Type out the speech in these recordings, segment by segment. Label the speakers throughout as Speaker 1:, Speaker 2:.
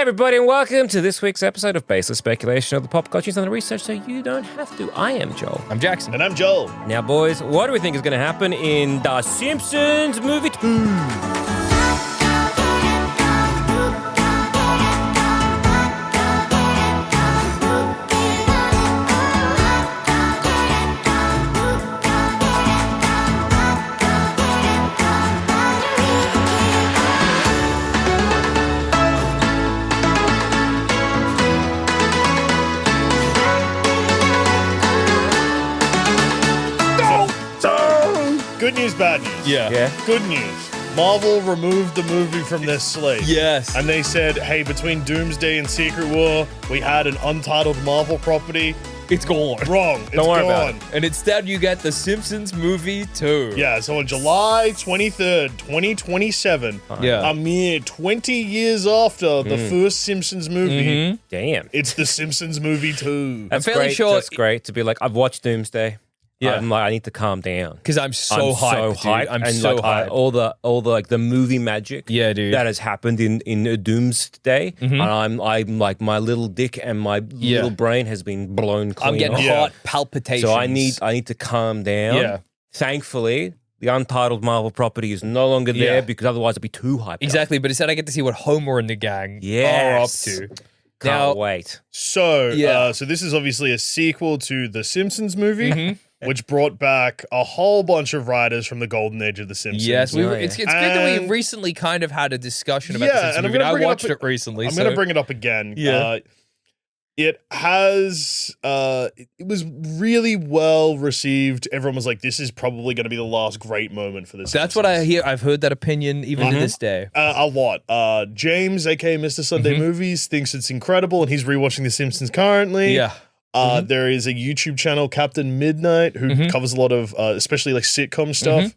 Speaker 1: everybody, and welcome to this week's episode of Baseless Speculation of the Pop Culture News and the Research so you don't have to. I am Joel.
Speaker 2: I'm Jackson.
Speaker 3: And I'm Joel.
Speaker 1: Now, boys, what do we think is going to happen in The Simpsons Movie 2?
Speaker 3: Good news, bad news.
Speaker 2: Yeah.
Speaker 3: Good news. Marvel removed the movie from their slate.
Speaker 2: Yes.
Speaker 3: And they said, hey, between Doomsday and Secret War, we had an untitled Marvel property.
Speaker 2: It's gone.
Speaker 3: Wrong. It's
Speaker 1: Don't worry
Speaker 3: gone.
Speaker 1: about it.
Speaker 2: And instead you get the Simpsons Movie 2.
Speaker 3: Yeah, so on July 23rd, 2027,
Speaker 2: Yeah.
Speaker 3: a mere 20 years after the first Simpsons movie,
Speaker 1: Damn.
Speaker 3: it's the Simpsons Movie 2.
Speaker 1: That's
Speaker 2: fairly
Speaker 1: great.
Speaker 2: sure-
Speaker 1: That's great to be like, I've watched Doomsday.
Speaker 2: Yeah.
Speaker 1: I'm like, I need to calm down.
Speaker 2: Because I'm so hyped, dude. I'm
Speaker 1: and
Speaker 2: so
Speaker 1: like,
Speaker 2: hyped.
Speaker 1: all the like the movie magic
Speaker 2: Yeah, dude.
Speaker 1: that has happened in Doomsday, and I'm like my little dick and my little brain has been blown clean
Speaker 2: I'm getting
Speaker 1: off.
Speaker 3: Yeah.
Speaker 2: hot palpitations.
Speaker 1: So I need to calm down.
Speaker 2: Yeah.
Speaker 1: Thankfully, the untitled Marvel property is no longer there
Speaker 2: Yeah.
Speaker 1: because otherwise I'd be too hyped.
Speaker 2: Exactly, but instead I get to see what Homer and the gang
Speaker 1: Yes.
Speaker 2: are up to.
Speaker 1: Can't
Speaker 2: Now-
Speaker 1: wait.
Speaker 3: So,
Speaker 2: Yeah.
Speaker 3: so this is obviously a sequel to the Simpsons movie,
Speaker 2: Mm-hmm.
Speaker 3: which brought back a whole bunch of writers from the golden age of the Simpsons.
Speaker 2: Yes,
Speaker 1: Yeah.
Speaker 2: it's good that we
Speaker 3: And-
Speaker 2: recently kind of had a discussion about
Speaker 3: Yeah,
Speaker 2: the Simpsons
Speaker 3: and I'm
Speaker 2: movie.
Speaker 3: gonna
Speaker 2: I
Speaker 3: bring it up
Speaker 2: watched
Speaker 3: a-
Speaker 2: it recently.
Speaker 3: I'm
Speaker 2: so
Speaker 3: going to bring it up again.
Speaker 2: Yeah.
Speaker 3: It has, it was really well received. Everyone was like, this is probably going to be the last great moment for this.
Speaker 2: That's what I hear. I've heard that opinion even to this day.
Speaker 3: A lot. James, aka Mr. Sunday Movies, thinks it's incredible, and he's rewatching The Simpsons currently.
Speaker 2: Yeah.
Speaker 3: There is a YouTube channel, Captain Midnight, who covers a lot of, especially like sitcom stuff.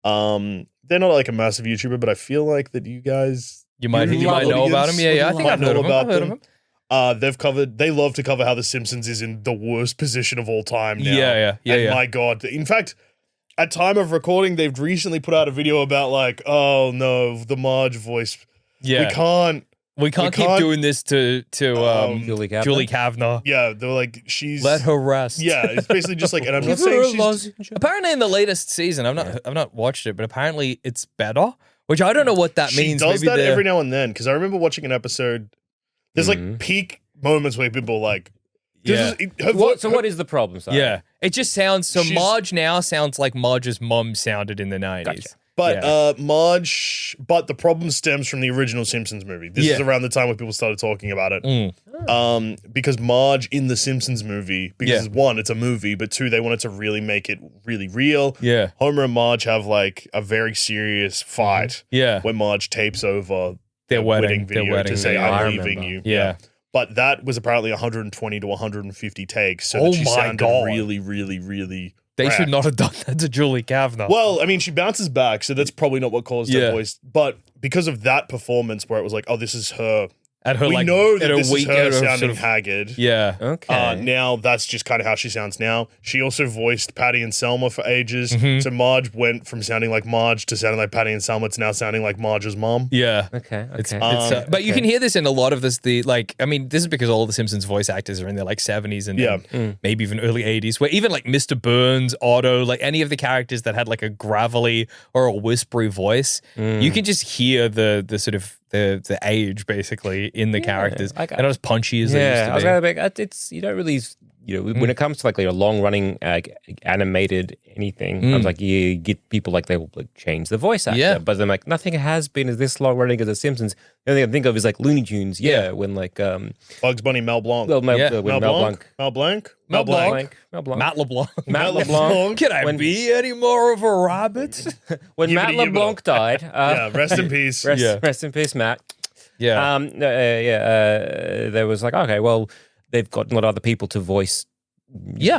Speaker 3: They're not like a massive YouTuber, but I feel like that you guys,
Speaker 2: You might know
Speaker 3: audience
Speaker 2: about him. Yeah, I think
Speaker 3: might
Speaker 2: I've heard
Speaker 3: know
Speaker 2: of him.
Speaker 3: about
Speaker 2: I've heard of
Speaker 3: them.
Speaker 2: him.
Speaker 3: They love to cover how The Simpsons is in the worst position of all time now.
Speaker 2: Yeah.
Speaker 3: And my God. In fact, at time of recording, they've recently put out a video about like, oh no, the Marge voice.
Speaker 2: Yeah.
Speaker 3: We can't
Speaker 2: keep doing this to
Speaker 1: Julie Kavner.
Speaker 2: Julie Kavner.
Speaker 3: Yeah, they're like, she's.
Speaker 2: Let her rest.
Speaker 3: Yeah, it's basically just like, and I'm not
Speaker 1: Give her a
Speaker 3: saying she's.
Speaker 1: lozenge.
Speaker 2: Apparently, in the latest season, I've not watched it, but apparently it's better. Which I don't know what that
Speaker 3: She
Speaker 2: means.
Speaker 3: does
Speaker 2: Maybe
Speaker 3: that
Speaker 2: they're-
Speaker 3: every now and then, because I remember watching an episode. There's like peak moments where people are like,
Speaker 2: Yeah.
Speaker 1: What is the problem, Si?
Speaker 2: Yeah, it just sounds so.
Speaker 3: She's-
Speaker 2: Marge now sounds like Marge's mum sounded in the 90s.
Speaker 1: Gotcha.
Speaker 3: But Marge, but the problem stems from the original Simpsons movie. This is
Speaker 2: Yeah.
Speaker 3: around the time when people started talking about it. Because Marge in the Simpsons movie, because one, it's a movie, but two, they wanted to really make it really real.
Speaker 2: Yeah.
Speaker 3: Homer and Marge have like a very serious fight
Speaker 2: Yeah,
Speaker 3: where Marge tapes over
Speaker 2: Their wedding
Speaker 3: video to say,
Speaker 1: video. I
Speaker 3: I'm leaving
Speaker 1: remember.
Speaker 3: you.
Speaker 2: Yeah.
Speaker 3: But that was apparently 120 to 150 takes. So
Speaker 2: Oh
Speaker 3: that she
Speaker 2: my
Speaker 3: sounded
Speaker 2: God.
Speaker 3: really, really, really.
Speaker 2: they should
Speaker 3: cracked.
Speaker 2: not have done that to Julie Kavner.
Speaker 3: Well, I mean, she bounces back, so that's probably not what caused
Speaker 2: Yeah.
Speaker 3: her voice. But because of that performance, where it was like, "Oh, this is her,"
Speaker 2: At her,
Speaker 3: we
Speaker 2: like,
Speaker 3: know
Speaker 2: at
Speaker 3: that
Speaker 2: a
Speaker 3: this is
Speaker 2: week,
Speaker 3: her
Speaker 2: at a
Speaker 3: sounding
Speaker 2: sort of-
Speaker 3: haggard.
Speaker 2: Yeah.
Speaker 1: Okay.
Speaker 3: Now that's just kind of how she sounds now. She also voiced Patty and Selma for ages, so Marge went from sounding like Marge to sounding like Patty and Selma to now sounding like Marge's mom.
Speaker 2: Yeah.
Speaker 1: okay.
Speaker 2: It's,
Speaker 1: Okay.
Speaker 2: but you can hear this in a lot of this. This is because all the Simpsons voice actors are in their like 70s and maybe even early 80s, where even like Mr. Burns, Otto, like any of the characters that had like a gravelly or a whispery voice, you can just hear the sort of the age basically in the characters.
Speaker 1: I
Speaker 2: They're not as punchy as they
Speaker 1: Yeah, I
Speaker 2: used
Speaker 1: was
Speaker 2: to be.
Speaker 1: gonna be, it's you don't really, when it comes to like a long running animated anything, I was like, you get people like they will like change the voice actor,
Speaker 2: Yeah.
Speaker 1: but then like nothing has been as this long running as The Simpsons. The only thing I think of is like Looney Tunes, when like
Speaker 3: Bugs Bunny, Mel Blanc.
Speaker 1: when
Speaker 2: Yeah.
Speaker 1: Mel Blanc.
Speaker 3: Mel Blanc.
Speaker 2: Mel Blanc.
Speaker 1: Mel Blanc.
Speaker 2: Matt LeBlanc.
Speaker 1: Matt
Speaker 3: Mel
Speaker 1: LeBlanc.
Speaker 3: LeBlanc.
Speaker 2: Can I
Speaker 1: When-
Speaker 2: be any more of a rabbit?
Speaker 1: When Matt
Speaker 3: Yibbity
Speaker 1: LeBlanc died,
Speaker 3: Yeah, rest in peace.
Speaker 1: rest in peace, Matt.
Speaker 2: Yeah.
Speaker 1: There was like, okay, well, they've got a lot of other people to voice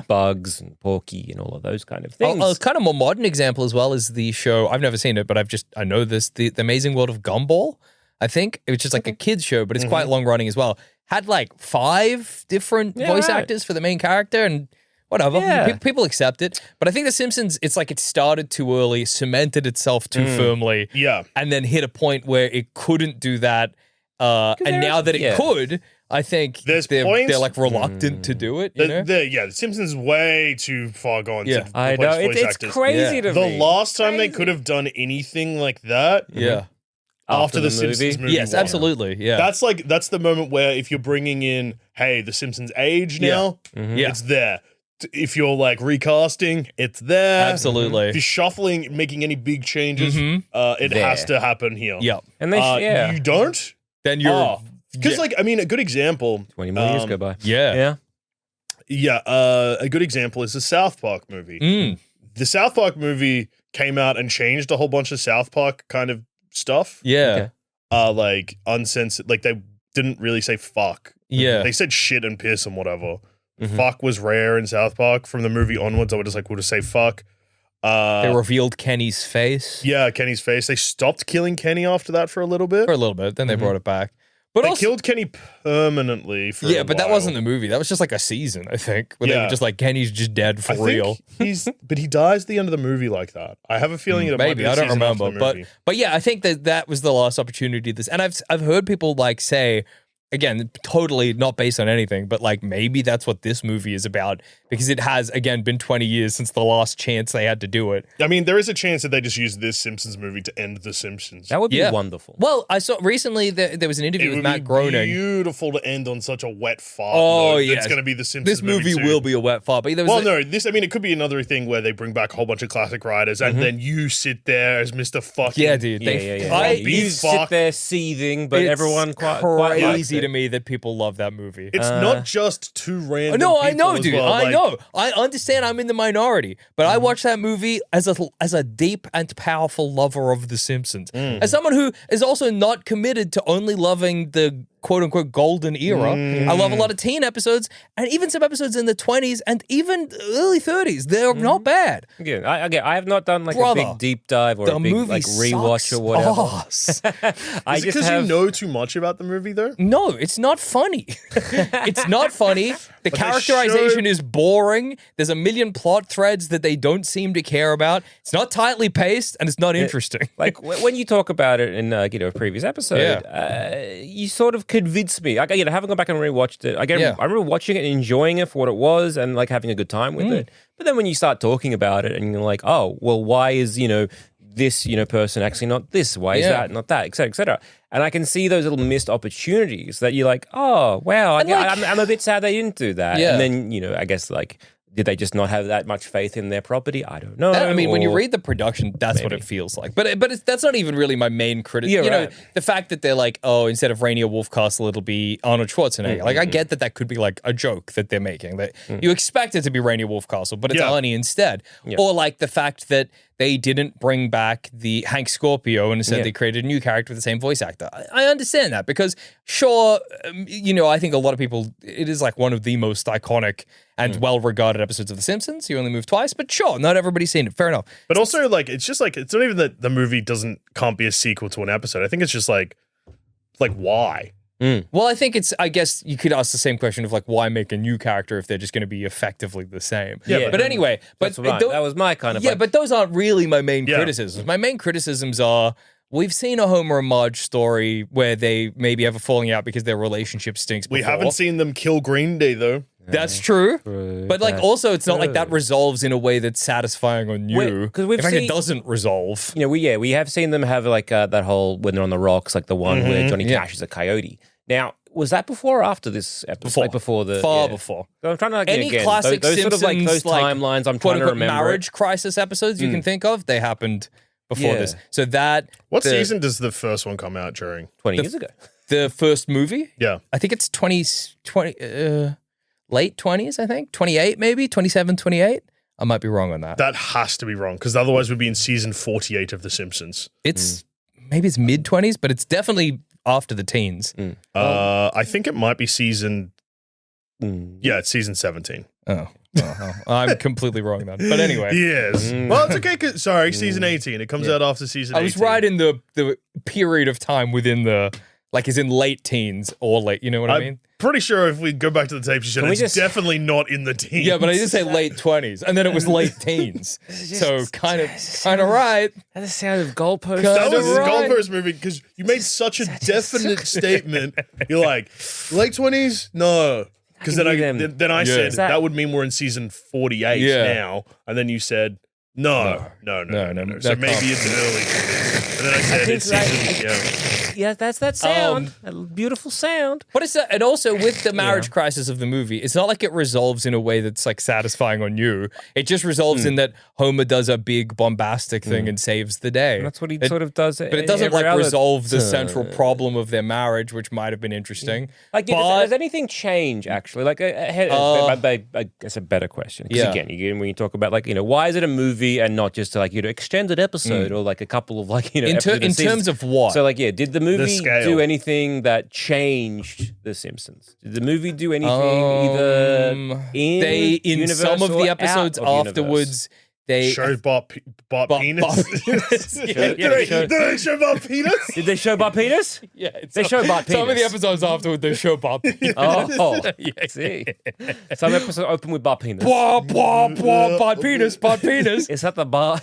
Speaker 1: Bugs and Porky and all of those kind of things.
Speaker 2: A kind of more modern example as well is the show. I've never seen it, but I know this. The Amazing World of Gumball. I think it's just like a kids show, but it's quite long running as well. Had like 5 different voice actors for the main character, and whatever.
Speaker 1: Yeah.
Speaker 2: People accept it. But I think The Simpsons, it's like it started too early, cemented itself too firmly,
Speaker 3: Yeah.
Speaker 2: and then hit a point where it couldn't do that. And now that it could, I think they're like reluctant to do it. You know?
Speaker 3: The Simpsons is way too far gone.
Speaker 2: Yeah.
Speaker 3: To
Speaker 1: I know. It's crazy to me.
Speaker 3: The last time they could have done anything like that, after the Simpsons movie.
Speaker 2: Yes, absolutely. Yeah,
Speaker 3: that's the moment where if you're bringing in, hey, the Simpsons age now, it's there. If you're like recasting, it's there.
Speaker 2: Absolutely.
Speaker 3: If you're shuffling, making any big changes, it has to happen here.
Speaker 2: Yep.
Speaker 1: And they,
Speaker 3: you don't,
Speaker 2: then you're
Speaker 3: because like I mean, a good example.
Speaker 1: 20 more years go by.
Speaker 2: Yeah.
Speaker 3: A good example is the South Park movie. The South Park movie came out and changed a whole bunch of South Park kind of stuff.
Speaker 2: Yeah.
Speaker 3: Like uncensored, like they didn't really say fuck.
Speaker 2: Yeah.
Speaker 3: They said shit and piss and whatever. Fuck was rare in South Park. From the movie onwards, I would just like, we'll just say fuck.
Speaker 2: They revealed Kenny's face.
Speaker 3: Yeah, Kenny's face. They stopped killing Kenny after that for a little bit.
Speaker 2: Then they brought it back. But
Speaker 3: they killed Kenny permanently for a
Speaker 2: but that
Speaker 3: while.
Speaker 2: wasn't the movie. That was just like a season, I think, where they were just like, Kenny's just dead for real.
Speaker 3: But he dies at the end of the movie like that. I have a feeling it might be a
Speaker 2: I don't
Speaker 3: season
Speaker 2: remember,
Speaker 3: after the movie.
Speaker 2: but yeah, I think that was the last opportunity. And I've heard people like say, again, totally not based on anything, but like maybe that's what this movie is about, because it has, again, been 20 years since the last chance they had to do it.
Speaker 3: I mean, there is a chance that they just use this Simpsons movie to end The Simpsons.
Speaker 1: That would be wonderful.
Speaker 2: Well, I saw recently there was an interview with Matt Groening.
Speaker 3: It would be beautiful to end on such a wet fart. It's going to be The Simpsons
Speaker 2: This movie will be a wet fart. But
Speaker 3: it could be another thing where they bring back a whole bunch of classic writers and then you sit there as Mr. Fucking...
Speaker 2: Yeah, dude.
Speaker 1: You sit there seething, but everyone quite
Speaker 2: crazy to me that people love that movie.
Speaker 3: It's not just two random
Speaker 2: No,
Speaker 3: people
Speaker 2: I know,
Speaker 3: as
Speaker 2: dude.
Speaker 3: well.
Speaker 2: I know. I understand I'm in the minority, but I watched that movie as a deep and powerful lover of The Simpsons. As someone who is also not committed to only loving the quote-unquote golden era. I love a lot of teen episodes, and even some episodes in the 20s and even early 30s. They're not bad.
Speaker 1: Again, I have not done like a big deep dive or a big like rewatch or whatever.
Speaker 3: Is it because you know too much about the movie, though?
Speaker 2: No, it's not funny. It's not funny. The characterization is boring. There's a million plot threads that they don't seem to care about. It's not tightly paced, and it's not interesting.
Speaker 1: Like when you talk about it in a previous episode, you sort of convinced me. I haven't gone back and rewatched it. I remember watching it and enjoying it for what it was and like having a good time with it. But then when you start talking about it and you're like, oh, well, why is, this, person actually not this? Why is that not that? Et cetera, et cetera. And I can see those little missed opportunities that you're like, oh, wow, I'm a bit sad they didn't do that.
Speaker 2: Yeah.
Speaker 1: And then, I guess like, did they just not have that much faith in their property? I don't know.
Speaker 2: When you read the production, that's what it feels like. But that's not even really my main criticism. The fact that they're like, oh, instead of Rainier Wolfcastle, it'll be Arnold Schwarzenegger. Like, I get that could be like a joke that they're making. That you expect it to be Rainier Wolfcastle, but it's Arnie instead. Or like the fact that they didn't bring back the Hank Scorpio and instead they created a new character with the same voice actor. I understand that because sure, I think a lot of people, it is like one of the most iconic and well-regarded episodes of The Simpsons. You only move twice, but sure, not everybody's seen it. Fair enough.
Speaker 3: But also, like, it's just like, it's not even that the movie can't be a sequel to an episode. I think it's just like why?
Speaker 2: Well, I think I guess you could ask the same question of like, why make a new character if they're just going to be effectively the same?
Speaker 1: Yeah.
Speaker 2: But anyway,
Speaker 1: that was my kind of
Speaker 2: but those aren't really my main criticisms. My main criticisms are, we've seen a Homer and Marge story where they maybe have a falling out because their relationship stinks before.
Speaker 3: We haven't seen them kill Green Day, though.
Speaker 2: That's true. But like also it's not like that resolves in a way that's satisfying or new.
Speaker 1: Because we've seen
Speaker 2: it doesn't resolve.
Speaker 1: We have seen them have like that whole when they're on the rocks, like the one where Johnny Cash is a coyote. Now, was that before or after this episode? Before the
Speaker 2: before.
Speaker 1: So I'm trying to
Speaker 2: any classic
Speaker 1: those
Speaker 2: Simpsons,
Speaker 1: sort of like those timelines I'm trying to remember.
Speaker 2: Marriage crisis episodes you can think of, they happened before this. So that
Speaker 3: what season does the first one come out during?
Speaker 1: 20 years ago.
Speaker 2: The first movie?
Speaker 3: Yeah.
Speaker 2: I think it's 20 late 20s, I think. 28 maybe, 27, 28. I might be wrong on that.
Speaker 3: That has to be wrong because otherwise we'd be in season 48 of The Simpsons.
Speaker 2: It's maybe it's mid 20s, but it's definitely after the teens.
Speaker 3: I think it might be season. Yeah, it's season 17.
Speaker 2: Oh. I'm completely wrong then. But anyway.
Speaker 3: Yes. Well, it's okay. Sorry, season 18. It comes out after season 18.
Speaker 2: I was right in the period of time within the, like, is in late teens or late, you know what I mean?
Speaker 3: pretty sure if we go back to the tape, she said it's definitely not in the teens.
Speaker 2: Yeah, but I did say late 20s, and then it was late teens. So kind of right.
Speaker 1: That's the sound of goalposts.
Speaker 3: That was a goalpost movie because you made such a definite statement. You're like, late 20s? No. Because then I said that would mean we're in season 48 now, and then you said no. So maybe it's an early 20s. And then I said it's season
Speaker 1: Yeah, that's that sound. A beautiful sound.
Speaker 2: But it's and also with the marriage crisis of the movie, it's not like it resolves in a way that's like satisfying on you. It just resolves in that Homer does a big bombastic thing and saves the day.
Speaker 1: And that's what he sort of does.
Speaker 2: But it doesn't like resolve the central problem of their marriage, which might have been interesting.
Speaker 1: Like, does anything change actually? Like, I guess a better question. Because again, when you talk about like, why is it a movie and not just like, extended episode or like a couple of like,
Speaker 2: in terms of what?
Speaker 1: So like, did the movie do anything that changed The Simpsons? Did the movie do anything either in
Speaker 3: some
Speaker 2: of the episodes afterwards? They
Speaker 3: showed bot penis. Did they show bot penis?
Speaker 1: Did they show bot penis?
Speaker 2: Yeah,
Speaker 1: they show bot penis.
Speaker 2: Some of the episodes afterward, they show bot penis.
Speaker 1: Yeah, see. Some episodes open with bot penis.
Speaker 2: Bot penis, bot penis.
Speaker 1: Is that the bot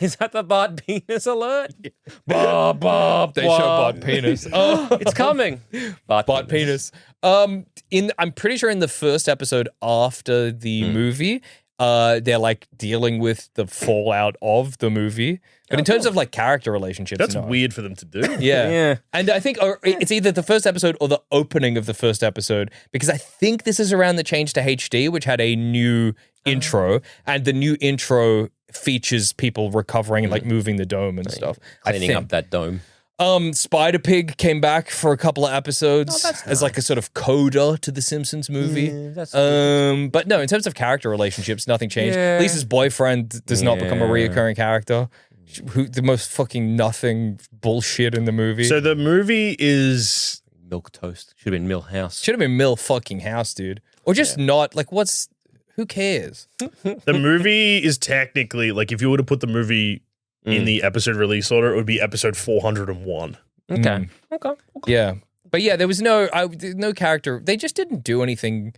Speaker 1: penis alert?
Speaker 2: They show bot penis.
Speaker 1: It's coming.
Speaker 2: Bot penis. I'm pretty sure in the first episode after the movie, they're like dealing with the fallout of the movie. But in terms of like character relationships,
Speaker 3: that's weird for them to do.
Speaker 2: Yeah. And I think it's either the first episode or the opening of the first episode, because I think this is around the change to HD, which had a new intro, and the new intro features people recovering and like moving the dome and stuff.
Speaker 1: Cleaning up that dome.
Speaker 2: Spider Pig came back for a couple of episodes as like a sort of coda to the Simpsons movie. But no, in terms of character relationships, nothing changed. Lisa's boyfriend does not become a reoccurring character. The most fucking nothing bullshit in the movie.
Speaker 3: So the movie is
Speaker 1: Milk Toast. Should have been Millhouse.
Speaker 2: Should have been Mill fucking House, dude. Or just not like who cares?
Speaker 3: The movie is technically like if you were to put the movie in the episode release order, it would be episode 401.
Speaker 1: Okay.
Speaker 2: Yeah. But yeah, there was no character. They just didn't do anything.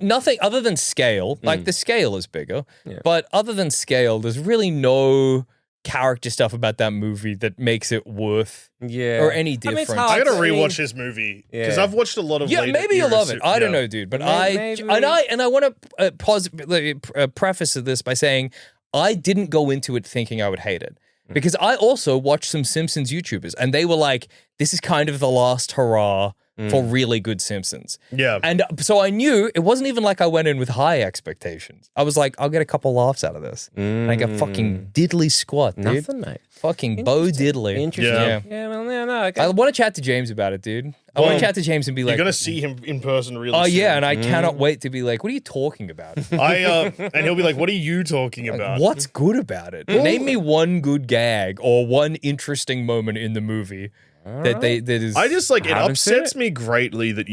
Speaker 2: Nothing other than scale. Like the scale is bigger. Yeah. But other than scale, there's really no character stuff about that movie that makes it worth or any difference.
Speaker 3: I gotta rewatch this movie because I've watched a lot of
Speaker 2: maybe you'll love it. I don't know, dude. But I want to preface this by saying I didn't go into it thinking I would hate it, because I also watched some Simpsons YouTubers and they were like, this is kind of the last hurrah for really good Simpsons.
Speaker 3: Yeah.
Speaker 2: And so I knew it wasn't even like I went in with high expectations. I was like, I'll get a couple laughs out of this. And I got fucking diddly squat, dude.
Speaker 1: Nothing, mate.
Speaker 2: Fucking Bo Diddley.
Speaker 1: Interesting. Yeah, well, no.
Speaker 2: I want to chat to James about it, dude. I want to chat to James and be like,
Speaker 3: you're going to see him in person really soon.
Speaker 2: Oh, yeah, and I cannot wait to be like, what are you talking about?
Speaker 3: And he'll be like, what are you talking about?
Speaker 2: What's good about it? Name me one good gag or one interesting moment in the movie. That is.
Speaker 3: I just like it upsets me greatly that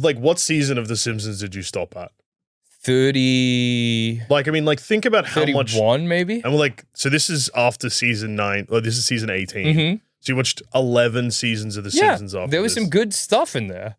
Speaker 3: like what season of The Simpsons did you stop at?
Speaker 2: 30.
Speaker 3: Like, I mean, like think about how
Speaker 2: 31
Speaker 3: much.
Speaker 2: 31 maybe.
Speaker 3: And we're like, so this is after season 9, or this is season 18. So you watched 11 seasons of The Simpsons after
Speaker 2: there was some good stuff in there.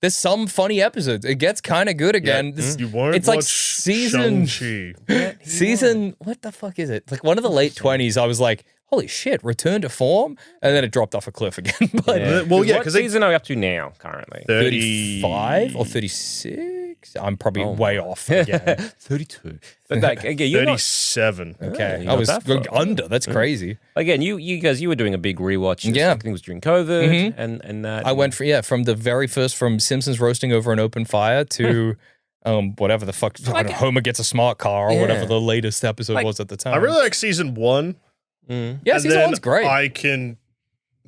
Speaker 2: There's some funny episodes. It gets kind of good again.
Speaker 3: You won't
Speaker 2: it's
Speaker 3: watch
Speaker 2: like season. Season. What the fuck is it? Like one of the late 20s. I was like, holy shit, return to form, and then it dropped off a cliff again. But
Speaker 1: what season are we up to now? Currently,
Speaker 2: 35 or 36. I'm probably way off again.
Speaker 1: 32. But like again, you're
Speaker 3: 37.
Speaker 2: Okay, I was under. That's crazy.
Speaker 1: Again, you guys, you were doing a big rewatch. I think it was during COVID, and that.
Speaker 2: I went from the very first, from Simpsons roasting over an open fire to. Whatever the fuck, Homer gets a smart car or whatever the latest episode was at the time.
Speaker 3: I really like season 1.
Speaker 2: Yeah, season 1's great.
Speaker 3: I can,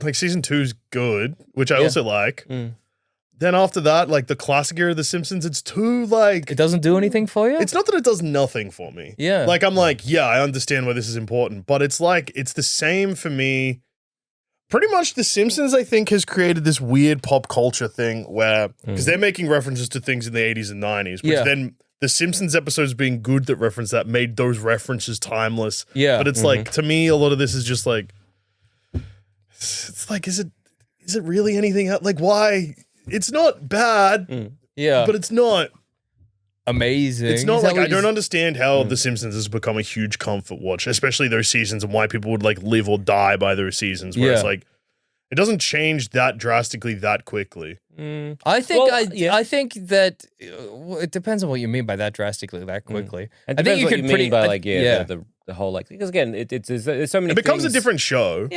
Speaker 3: like, season 2's good, which I also like. Then after that, like, the classic era of The Simpsons, it's too, like...
Speaker 2: It doesn't do anything for you?
Speaker 3: It's not that it does nothing for me.
Speaker 2: Yeah.
Speaker 3: Like, I'm like, yeah, I understand why this is important, but it's like, it's the same for me. Pretty much The Simpsons, I think, has created this weird pop culture thing where, because they're making references to things in the 80s and 90s, which then... The Simpsons episodes being good that reference that made those references timeless.
Speaker 2: Yeah.
Speaker 3: But it's like, to me, a lot of this is just like, it's like, is it really anything else? Like, why? It's not bad,
Speaker 2: Yeah.
Speaker 3: But it's not
Speaker 2: amazing.
Speaker 3: It's not like I don't understand how The Simpsons has become a huge comfort watch, especially those seasons, and why people would like live or die by those seasons. Where it's like it doesn't change that drastically that quickly.
Speaker 2: I think that it depends on what you mean by that drastically that quickly.
Speaker 1: I think you could mean by like the whole like because again there's so many.
Speaker 3: It becomes
Speaker 1: things.
Speaker 3: a different show.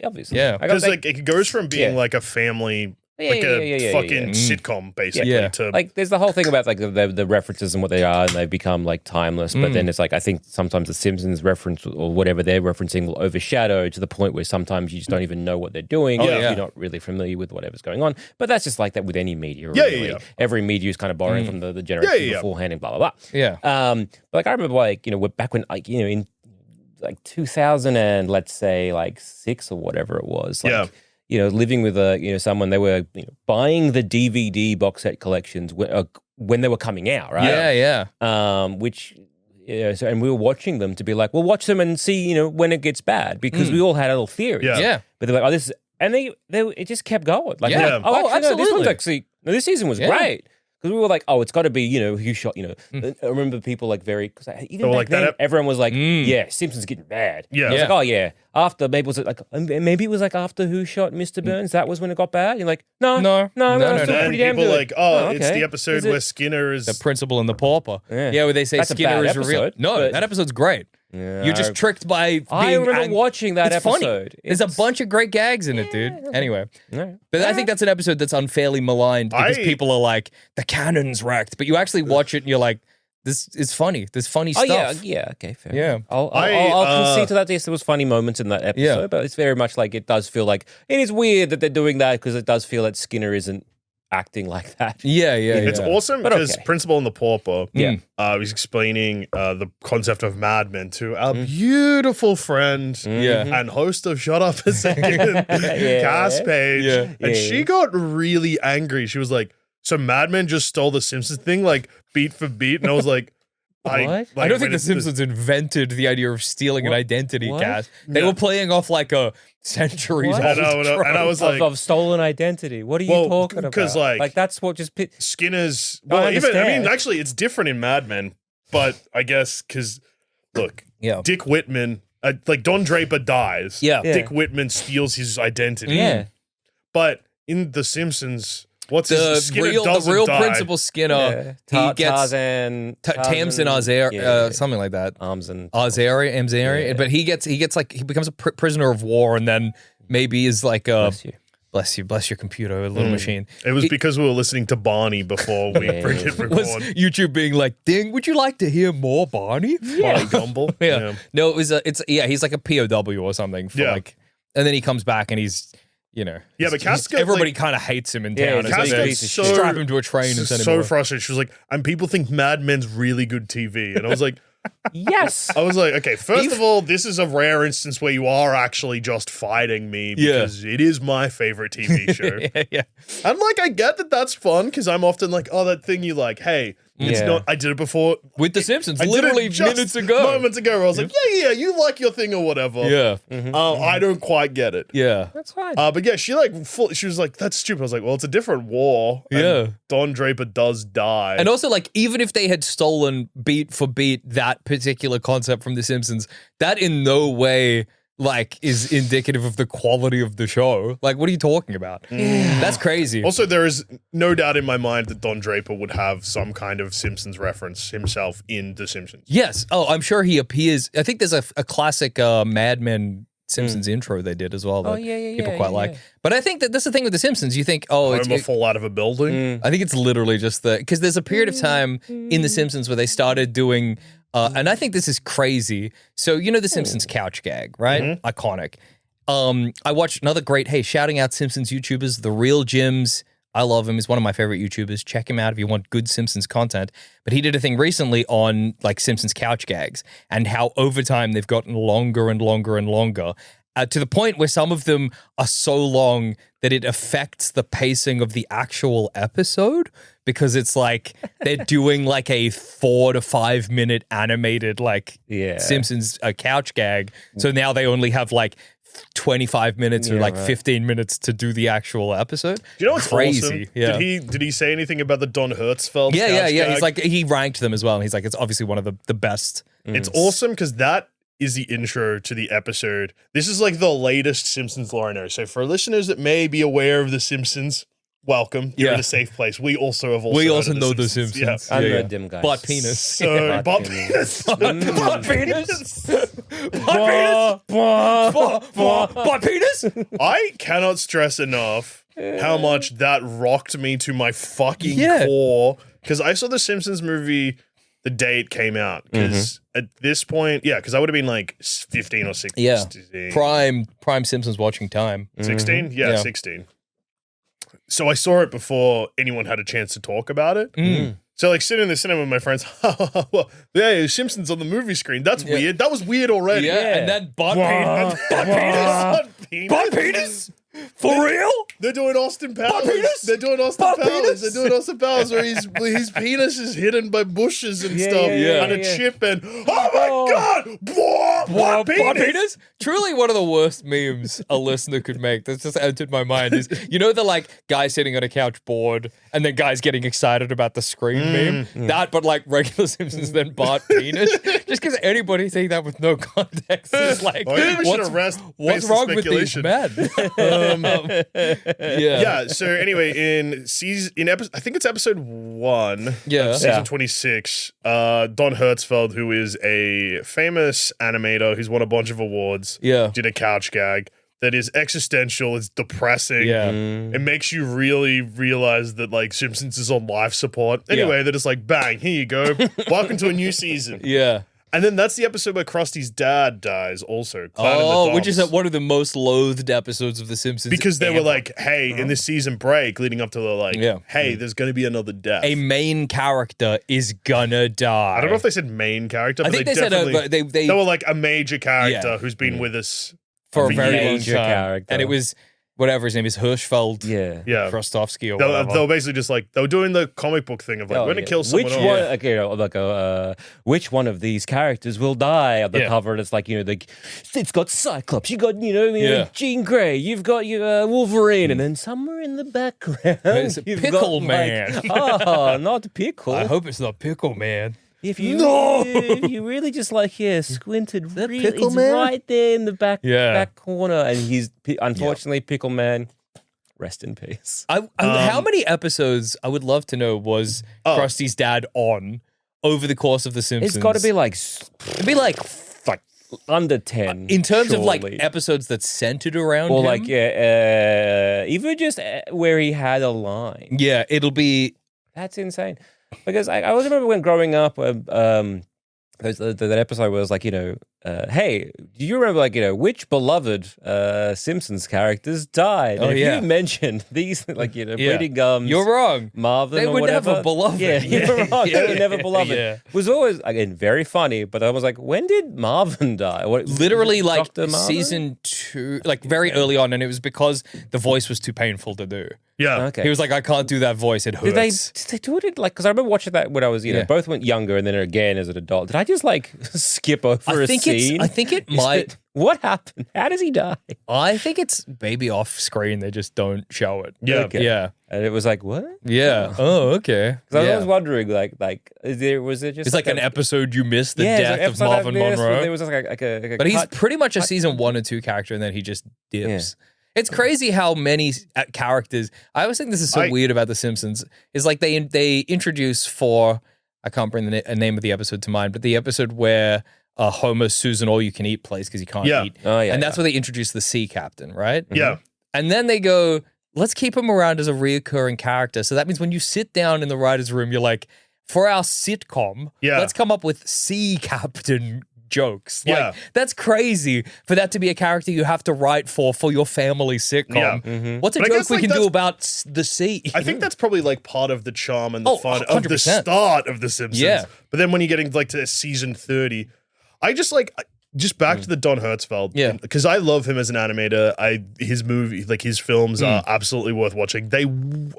Speaker 1: Obviously.
Speaker 2: Yeah,
Speaker 3: because like it goes from being like a family. Like a fucking sitcom, basically.
Speaker 2: Yeah.
Speaker 3: To
Speaker 1: like, there's the whole thing about like the references and what they are, and they've become like timeless. But then it's like I think sometimes the Simpsons reference or whatever they're referencing will overshadow to the point where sometimes you just don't even know what they're doing. If you're not really familiar with whatever's going on. But that's just like that with any media. Really. Every media is kind of borrowing from the generation beforehand and blah blah blah.
Speaker 2: Yeah.
Speaker 1: But like I remember like back when like in like 2000 and let's say like 6 or whatever it was. Like, living with someone, they were buying the DVD box set collections when they were coming out, right? Which, and we were watching them to be like, we'll watch them and see, when it gets bad because we all had little theories.
Speaker 2: Yeah.
Speaker 1: But they're like, oh, this, and they it just kept going. Like,
Speaker 2: absolutely.
Speaker 1: This season was great. Because we were like, oh, it's got to be, who shot, I remember people like because even back then, everyone was like, Simpsons getting bad.
Speaker 3: Yeah.
Speaker 1: I was like, oh, yeah. After, maybe it was like after Who Shot Mr. Burns, that was when it got bad. You're like, no.
Speaker 3: And
Speaker 1: pretty damn
Speaker 3: people
Speaker 1: good.
Speaker 3: like, it's the episode where Skinner is...
Speaker 2: The principal and the pauper.
Speaker 1: Yeah,
Speaker 2: where they say
Speaker 1: that's
Speaker 2: Skinner is
Speaker 1: episode,
Speaker 2: real. No, that episode's great.
Speaker 1: Yeah,
Speaker 2: You're just tricked by being...
Speaker 1: I remember watching that episode.
Speaker 2: Funny. There's a bunch of great gags in it, dude. Anyway. But I think that's an episode that's unfairly maligned because people are like, the canon's wrecked. But you actually watch it and you're like, this is funny. There's funny stuff.
Speaker 1: Yeah, okay, fair.
Speaker 2: Yeah.
Speaker 1: I'll concede to that. Yes, there was funny moments in that episode, but it's very much like it does feel like it is weird that they're doing that because it does feel that Skinner isn't acting like that.
Speaker 3: It's awesome because Principal and the Pauper was explaining the concept of Mad Men to our beautiful friend and host of Shut Up a Second, Cass Page. And she got really angry. She was like, so Mad Men just stole the Simpsons thing, like beat for beat. And I was like,
Speaker 2: I don't think the Simpsons invented the idea of stealing an identity, Cass. They were playing off like a centuries old
Speaker 3: and I was like,
Speaker 1: of stolen identity. What are you talking about? Because like that's what just
Speaker 3: Skinner's. Well, actually, it's different in Mad Men, but I guess because look, Dick Whitman, like Don Draper dies. Dick Whitman steals his identity. But in The Simpsons. What's the
Speaker 2: real Principal Skinner? He gets
Speaker 1: Tamsin
Speaker 2: Azarian, something like that. Azarian. But he becomes a prisoner of war, and then maybe is like a bless your computer, a little machine.
Speaker 3: It was because we were listening to Barney before we record.
Speaker 2: Was YouTube being like, "Ding, would you like to hear more Barney?"
Speaker 3: Barney Gumble.
Speaker 2: No, he's like a POW or something. And then he comes back and he's.
Speaker 3: But Cass
Speaker 2: everybody kind of hates him in town. Strap him to a train and send him
Speaker 3: so frustrated. She was like, and people think Mad Men's really good TV. And I was like,
Speaker 1: yes.
Speaker 3: I was like, okay, first of all, this is a rare instance where you are actually just fighting me because it is my favorite TV show. And like, I get that that's fun because I'm often like, oh, that thing you like, hey, it's not, I did it before.
Speaker 2: With The Simpsons, literally minutes ago.
Speaker 3: Moments ago, where I was like, you like your thing or whatever. I don't quite get it.
Speaker 1: That's fine.
Speaker 3: But yeah, she was like, that's stupid. I was like, well, it's a different war. And Don Draper does die.
Speaker 2: And also, like, even if they had stolen beat for beat that particular concept from The Simpsons, that in no way like is indicative of the quality of the show. Like, what are you talking about? That's crazy.
Speaker 3: Also, there is no doubt in my mind that Don Draper would have some kind of Simpsons reference himself in The Simpsons.
Speaker 2: Yes. Oh, I'm sure he appears. I think there's a classic Mad Men Simpsons intro they did as well that people quite like. But I think that that's the thing with The Simpsons. You think,
Speaker 3: Homer fall out of a building?
Speaker 2: I think it's literally just because there's a period of time in The Simpsons where they started doing and I think this is crazy. So, The Simpsons couch gag, right? Iconic. I watched another great, shouting out Simpsons YouTubers, The Real Jims. I love him. He's one of my favorite YouTubers. Check him out if you want good Simpsons content. But he did a thing recently on like Simpsons couch gags and how over time they've gotten longer and longer and longer. To the point where some of them are so long that it affects the pacing of the actual episode because it's like they're doing like a 4 to 5 minute animated like Simpsons couch gag. So now they only have like 25 minutes or 15 minutes to do the actual episode.
Speaker 3: Do you know what's
Speaker 2: crazy?
Speaker 3: Awesome?
Speaker 2: Yeah.
Speaker 3: Did he say anything about the Don Hertzfeld?
Speaker 2: Yeah.
Speaker 3: gag?
Speaker 2: He's like, he ranked them as well. And he's like, it's obviously one of the best.
Speaker 3: It's awesome because that is the intro to the episode. This is like the latest Simpsons lore I know. So for listeners that may be aware of The Simpsons, welcome. You're in a safe place. We also have also
Speaker 2: know The Simpsons.
Speaker 1: I'm a dim guy.
Speaker 2: Butt penis.
Speaker 3: So butt penis.
Speaker 2: Butt penis. Butt penis.
Speaker 3: I cannot stress enough how much that rocked me to my fucking core. Because I saw the Simpsons movie the day it came out. Because at this point, because I would have been like 15 or 16.
Speaker 2: Yeah. Prime Simpsons watching time.
Speaker 3: 16? Yeah, 16. So I saw it before anyone had a chance to talk about it. So like sitting in the cinema with my friends, well, Simpsons on the movie screen. That's weird. That was weird already.
Speaker 2: Yeah. And then butt penis. Butt penis? For real?
Speaker 3: They're doing Austin Powers. They're doing Austin Powers where his penis is hidden by bushes and stuff and a chip and oh my god, butt penis.
Speaker 2: Truly one of the worst memes a listener could make. That's just entered my mind is the like guy sitting on a couch bored and then guys getting excited about the screen meme. That but like regular Simpsons then butt penis. Just because anybody saying that with no context is like what's wrong with these men?
Speaker 3: So anyway, I think it's episode 1 of season 26, Don Hertzfeld, who is a famous animator who's won a bunch of awards, did a couch gag that is existential, it's depressing. It makes you really realize that like Simpsons is on life support. Anyway, they're just like, bang, here you go. Welcome to a new season. And then that's the episode where Krusty's dad dies also.
Speaker 2: Which is one of the most loathed episodes of The Simpsons.
Speaker 3: Because they were like, hey, in this season break leading up to the hey, there's going to be another death.
Speaker 2: A main character is gonna die.
Speaker 3: I don't know if they said main character, but they said they were like a major character who's been with us
Speaker 2: for a very long time.
Speaker 1: Character.
Speaker 2: And it was whatever his name is, Hirschfeld, Krostovsky or whatever.
Speaker 3: They were basically just like, they were doing the comic book thing of like, we're going to kill someone else.
Speaker 1: Which one of these characters will die on the cover? And it's like, it's got Cyclops, you got, Jean Grey, you've got your Wolverine, and then somewhere in the background,
Speaker 2: it's Pickle Man.
Speaker 1: Like, not Pickle.
Speaker 2: I hope it's not Pickle Man.
Speaker 1: If you really just squinted, really, it's right there in the back corner, and he's unfortunately Pickle Man. Rest in peace.
Speaker 2: How many episodes I would love to know was Krusty's dad on over the course of The Simpsons?
Speaker 1: It's got to be like under 10
Speaker 2: in terms
Speaker 1: surely.
Speaker 2: of like episodes that centered around
Speaker 1: or
Speaker 2: him?
Speaker 1: like even just where he had a line.
Speaker 2: Yeah, it'll be.
Speaker 1: That's insane. Because I always remember when growing up, that episode was like, hey, do you remember which beloved Simpsons characters died? And if you mentioned these, Bleeding Gums,
Speaker 2: you're wrong.
Speaker 1: Marvin,
Speaker 2: they
Speaker 1: or
Speaker 2: were
Speaker 1: whatever.
Speaker 2: never beloved.
Speaker 1: Yeah, you're wrong. They were never beloved. It was always again very funny, but I was like, when did Marvin die?
Speaker 2: Literally, like season 2, like very early on, and it was because the voice was too painful to do.
Speaker 3: Yeah.
Speaker 1: Okay.
Speaker 2: He was like, I can't do that voice. It hurts.
Speaker 1: Did they do it because I remember watching that when I was, both went younger and then again as an adult. Did I just skip over a scene?
Speaker 2: I think it might.
Speaker 1: What happened? How does he die?
Speaker 2: I think it's maybe off screen. They just don't show it.
Speaker 3: Yeah.
Speaker 1: Okay.
Speaker 2: Yeah.
Speaker 1: And it was like, what?
Speaker 2: Yeah. Oh, okay.
Speaker 1: Because I was wondering, was it just
Speaker 2: it's like an episode you missed the death of Marvin Monroe.
Speaker 1: There was like a
Speaker 2: but he's pretty much a season 1 and 2 character, and then he just dips. Yeah. It's crazy how many characters. I always think this is so weird about The Simpsons. Is like they introduce I can't bring the name of the episode to mind, but the episode where Homer sues an all-you-can-eat place because he can't eat.
Speaker 1: Oh, yeah,
Speaker 2: and that's where they introduce the sea captain, right?
Speaker 3: Yeah.
Speaker 2: And then they go, let's keep him around as a reoccurring character. So that means when you sit down in the writer's room, you're like, for our sitcom, let's come up with sea captain jokes. That's crazy for that to be a character you have to write for your family sitcom. What's a joke we can do about the sea?
Speaker 3: I think that's probably part of the charm and the fun 100%. Of the start of The Simpsons. Yeah. But then when you're getting to season 30, I just back to the Don Hertzfeld. Because I love him as an animator. His movie, his films are absolutely worth watching. They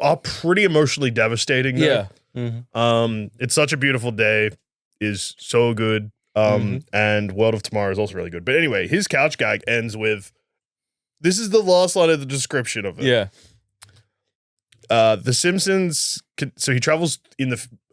Speaker 3: are pretty emotionally devastating. Though. It's Such a Beautiful Day is so good. And World of Tomorrow is also really good. But anyway, his couch gag ends with this is the last line of the description of it.
Speaker 2: Yeah.
Speaker 3: The Simpsons. So he travels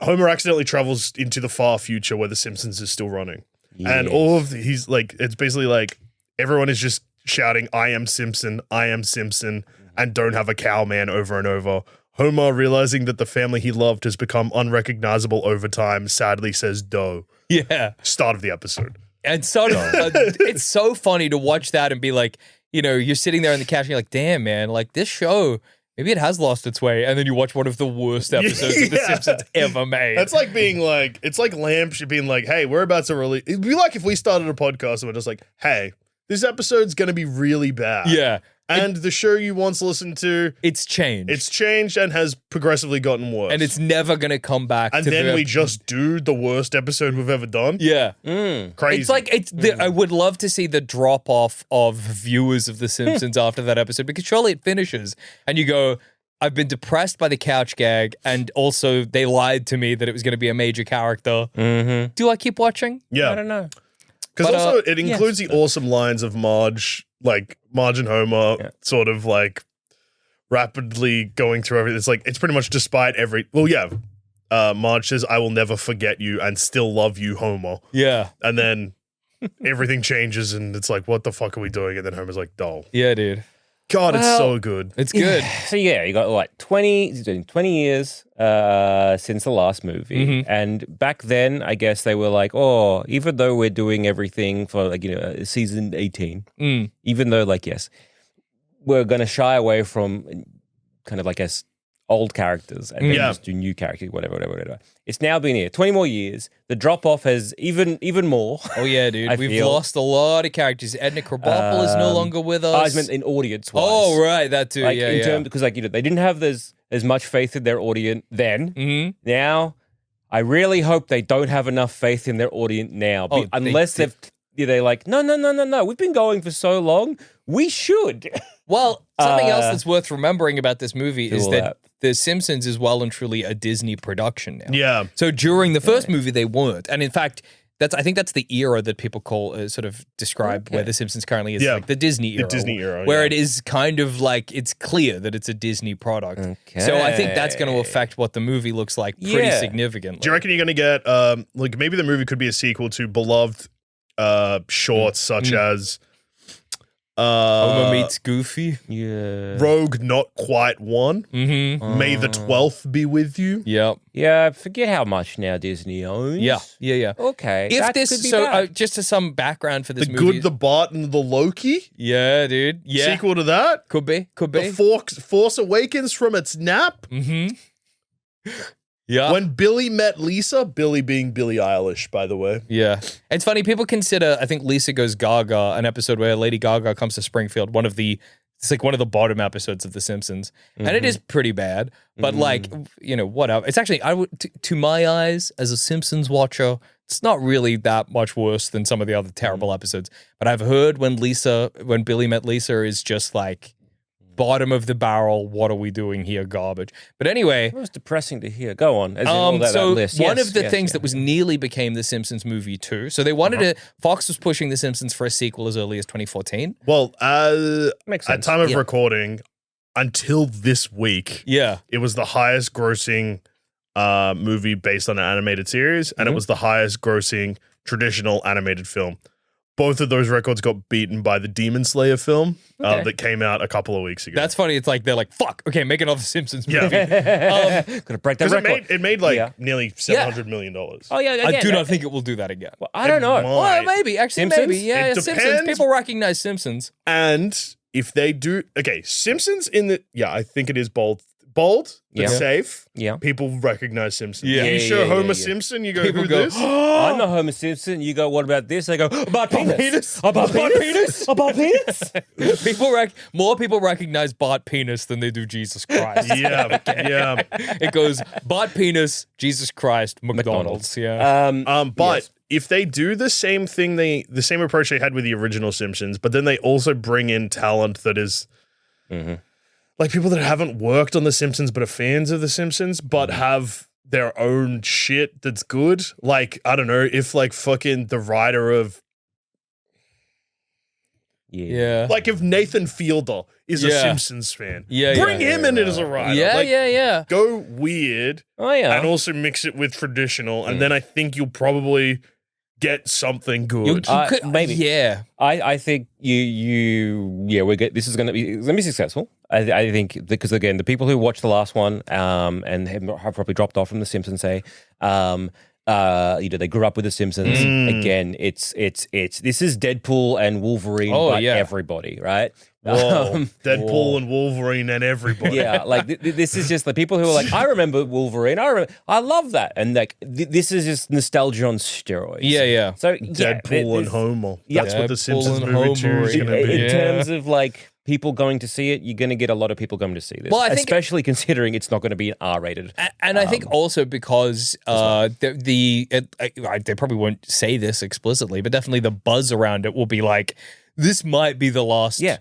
Speaker 3: Homer accidentally travels into the far future where the Simpsons is still running, and all of he's like, it's basically like everyone is just shouting, "I am Simpson, and don't have a cow man" over and over. Homer, realizing that the family he loved has become unrecognizable over time, sadly says, "Doe."
Speaker 2: Yeah.
Speaker 3: Start of the episode.
Speaker 2: And so it's so funny to watch that and be like, you're sitting there on the couch and you're like, damn, man, like this show, maybe it has lost its way. And then you watch one of the worst episodes of The Simpsons ever made.
Speaker 3: That's like being like, it's like Lamp being like, hey, we're about to release. It'd be like if we started a podcast and we're just like, hey, this episode's going to be really bad.
Speaker 2: Yeah.
Speaker 3: And the show you once listened to,
Speaker 2: it's changed.
Speaker 3: It's changed and has progressively gotten worse.
Speaker 2: And it's never going to come back.
Speaker 3: And then we just do the worst episode we've ever done.
Speaker 2: Yeah.
Speaker 3: Crazy.
Speaker 2: It's like, I would love to see the drop off of viewers of The Simpsons after that episode, because surely it finishes and you go, I've been depressed by the couch gag, and also they lied to me that it was going to be a major character.
Speaker 1: Mm-hmm.
Speaker 2: Do I keep watching?
Speaker 3: Yeah.
Speaker 1: I don't know.
Speaker 3: Because also it includes the awesome lines of Marge and Homer sort of like rapidly going through everything. It's like, it's pretty much despite Marge says, "I will never forget you and still love you, Homer."
Speaker 2: Yeah.
Speaker 3: And then everything changes and it's like, what the fuck are we doing? And then Homer's like, "Doll."
Speaker 2: Yeah, dude.
Speaker 3: God, it's so good.
Speaker 2: It's good.
Speaker 1: So you got like 20 years since the last movie.
Speaker 2: Mm-hmm.
Speaker 1: And back then, I guess they were like, oh, even though we're doing everything for season 18, even though yes, we're going to shy away from kind of old characters and then just do new characters, whatever. It's now been here 20 more years. The drop off has even more.
Speaker 2: Oh yeah, dude. We've lost a lot of characters. Edna Krabappel is no longer with us.
Speaker 1: I meant in audience wise.
Speaker 2: Oh right, that too.
Speaker 1: In terms, because they didn't have as much faith in their audience then.
Speaker 2: Mm-hmm.
Speaker 1: Now, I really hope they don't have enough faith in their audience now, unless they're like, no. We've been going for so long. We should.
Speaker 2: Well, something else that's worth remembering about this movie is that The Simpsons is well and truly a Disney production now.
Speaker 3: Yeah.
Speaker 2: So during the first movie, they weren't. And in fact, I think that's the era that people describe where The Simpsons currently is, like the Disney era.
Speaker 3: The Disney era,
Speaker 2: where it is kind of like, it's clear that it's a Disney product.
Speaker 1: Okay.
Speaker 2: So I think that's going to affect what the movie looks like pretty significantly.
Speaker 3: Do you reckon you're going to get, maybe the movie could be a sequel to beloved shorts such as
Speaker 2: Homer meets Goofy.
Speaker 1: Yeah.
Speaker 3: Rogue Not Quite One.
Speaker 2: Mm-hmm.
Speaker 3: May the 12th be with you.
Speaker 2: Yep.
Speaker 1: Yeah, I forget how much now Disney owns.
Speaker 2: Yeah.
Speaker 1: Okay.
Speaker 2: If this, just to some background for this movie.
Speaker 3: The Good, the Bart, and the Loki.
Speaker 2: Yeah, dude. Yeah.
Speaker 3: Sequel to that.
Speaker 2: Could be.
Speaker 3: The Force Awakens from its nap.
Speaker 2: Mm-hmm. Yeah.
Speaker 3: When Billy met Lisa, Billy being Billie Eilish, by the way.
Speaker 2: Yeah. It's funny, people consider, I think Lisa Goes Gaga, an episode where Lady Gaga comes to Springfield, it's like one of the bottom episodes of The Simpsons. Mm-hmm. And it is pretty bad, but whatever. It's actually, to my eyes, as a Simpsons watcher, it's not really that much worse than some of the other terrible episodes. But I've heard when Billy Met Lisa is just like, bottom of the barrel, what are we doing here, garbage. But anyway,
Speaker 1: it was depressing to hear. Go on.
Speaker 2: One of the things that was nearly became the Simpsons movie too. So they wanted to, Fox was pushing the Simpsons for a sequel as early as 2014.
Speaker 3: Well,
Speaker 2: makes sense.
Speaker 3: At time of recording, until this week, it was the highest grossing movie based on an animated series, and it was the highest grossing traditional animated film. Both of those records got beaten by the Demon Slayer film that came out a couple of weeks ago.
Speaker 2: That's funny. It's like, they're like, fuck, okay, make another Simpsons movie.
Speaker 1: Gonna break that record.
Speaker 3: It made nearly $700 million.
Speaker 1: Oh, yeah, again,
Speaker 2: I do not think it will do that again.
Speaker 1: Well, I don't know.
Speaker 2: Well, maybe. Actually,
Speaker 1: Simpsons?
Speaker 2: maybe. Yeah, Simpsons. People recognize Simpsons.
Speaker 3: And if they do... Okay, Simpsons I think it is bold, but safe.
Speaker 1: Yeah.
Speaker 3: People recognize Simpsons.
Speaker 2: Yeah.
Speaker 3: You show Homer Simpson, you go,
Speaker 2: people
Speaker 3: who
Speaker 2: go,
Speaker 3: this?
Speaker 1: I'm not Homer Simpson. You go, what about this? They go, about penis. About penis. About penis.
Speaker 2: More people recognize Bart Penis than they do Jesus Christ.
Speaker 3: Yeah.
Speaker 2: It goes Bart Penis, Jesus Christ, McDonald's. Yeah.
Speaker 3: But if they do the same thing, the same approach they had with the original Simpsons, but then they also bring in talent that is... like people that haven't worked on The Simpsons but are fans of The Simpsons but have their own shit that's good. Like, I don't know, if like fucking the writer of
Speaker 2: Yeah.
Speaker 3: Like if Nathan Fielder is a Simpsons fan, bring him in as a writer.
Speaker 2: Yeah.
Speaker 3: Go weird.
Speaker 1: Oh yeah.
Speaker 3: And also mix it with traditional, and then I think you'll probably get something good.
Speaker 2: You could,
Speaker 1: maybe.
Speaker 2: Yeah.
Speaker 1: I think this is going to be successful. I think because again, the people who watched the last one and have probably dropped off from the Simpsons say they grew up with the Simpsons. Again, it's this is Deadpool and Wolverine, but everybody, right?
Speaker 3: Whoa, Deadpool and Wolverine and everybody.
Speaker 1: Yeah, like this is just the people who are like, I remember Wolverine. I love that, and like this is just nostalgia on steroids.
Speaker 2: Yeah.
Speaker 1: So
Speaker 3: Deadpool and Homer. That's what the Simpsons
Speaker 2: and
Speaker 3: movie 2 is going to be.
Speaker 1: In terms of like people going to see it, you're going to get a lot of people going to see this.
Speaker 2: Well, I think,
Speaker 1: especially considering it's not going to be an R-rated.
Speaker 2: And I think also because they probably won't say this explicitly, but definitely the buzz around it will be like, this might be the last. Yeah.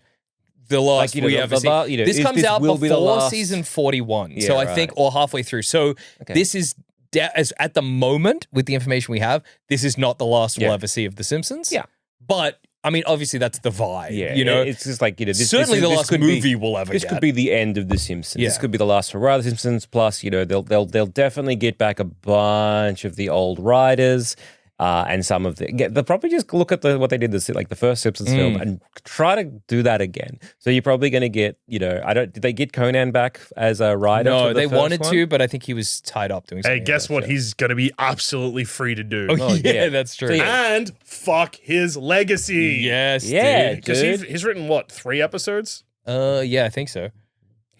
Speaker 2: The last we ever see. This comes out before season 41, so I think, or halfway through. So this is at the moment with the information we have, this is not the last we'll ever see of The Simpsons. Yeah, but I mean, obviously that's the vibe. Yeah,
Speaker 1: it's just like
Speaker 2: certainly the last movie we'll ever get.
Speaker 1: This could be the end of The Simpsons. Yeah. This could be the last hurrah of The Simpsons. Plus, they'll definitely get back a bunch of the old writers. And some of they'll probably just look at what they did the first Simpsons film and try to do that again. So you're probably going to get, did they get Conan back as a writer?
Speaker 2: No, they wanted to, but I think he was tied up doing something.
Speaker 3: Hey, guess what? He's going to be absolutely free to do.
Speaker 2: Oh yeah, that's true.
Speaker 3: And fuck his legacy.
Speaker 2: Yes,
Speaker 3: because he's written 3 episodes?
Speaker 2: Yeah, I think so.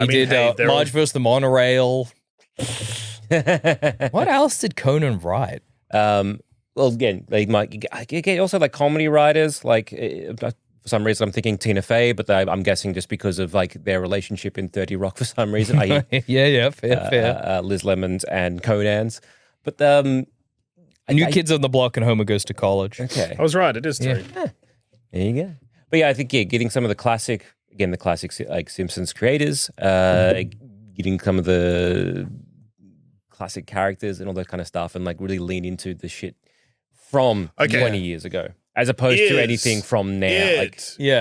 Speaker 2: He did Marge vs. the Monorail. What else did Conan write?
Speaker 1: Well, again, they might get also like comedy writers. Like for some reason, I'm thinking Tina Fey, but I'm guessing just because of like their relationship in 30 Rock for some reason.
Speaker 2: Fair.
Speaker 1: Liz Lemon's and Conan's, but
Speaker 2: New Kids on the Block and Homer Goes to College.
Speaker 3: Okay, I was right. It is 3.
Speaker 1: Yeah. There you go. But yeah, I think getting some of the classic like Simpsons creators, getting some of the classic characters and all that kind of stuff, and like really lean into the shit from 20 years ago, as opposed to anything from now.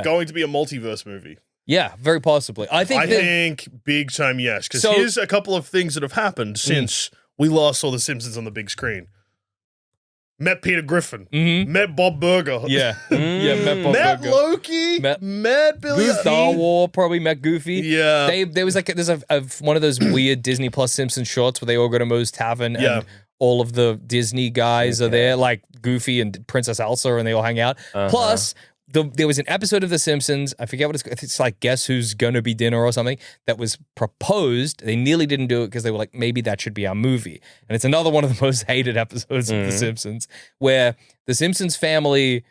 Speaker 3: Going to be a multiverse movie.
Speaker 2: Yeah, very possibly. I think
Speaker 3: big time, yes. Because here's a couple of things that have happened since we last saw The Simpsons on the big screen. Met Peter Griffin. Met Bob Burger.
Speaker 2: Met Bob
Speaker 3: met
Speaker 2: Burger.
Speaker 3: Loki. Met Billy.
Speaker 2: Star Wars, probably met Goofy.
Speaker 3: Yeah.
Speaker 2: There was there's one of those weird Disney Plus Simpsons shorts where they all go to Moe's Tavern and all of the Disney guys are there, like Goofy and Princess Elsa, and they all hang out. Plus, there was an episode of The Simpsons, I forget what it's like, Guess Who's Gonna Be Dinner or something, that was proposed. They nearly didn't do it because they were like, maybe that should be our movie. And it's another one of the most hated episodes of The Simpsons, where the Simpsons family,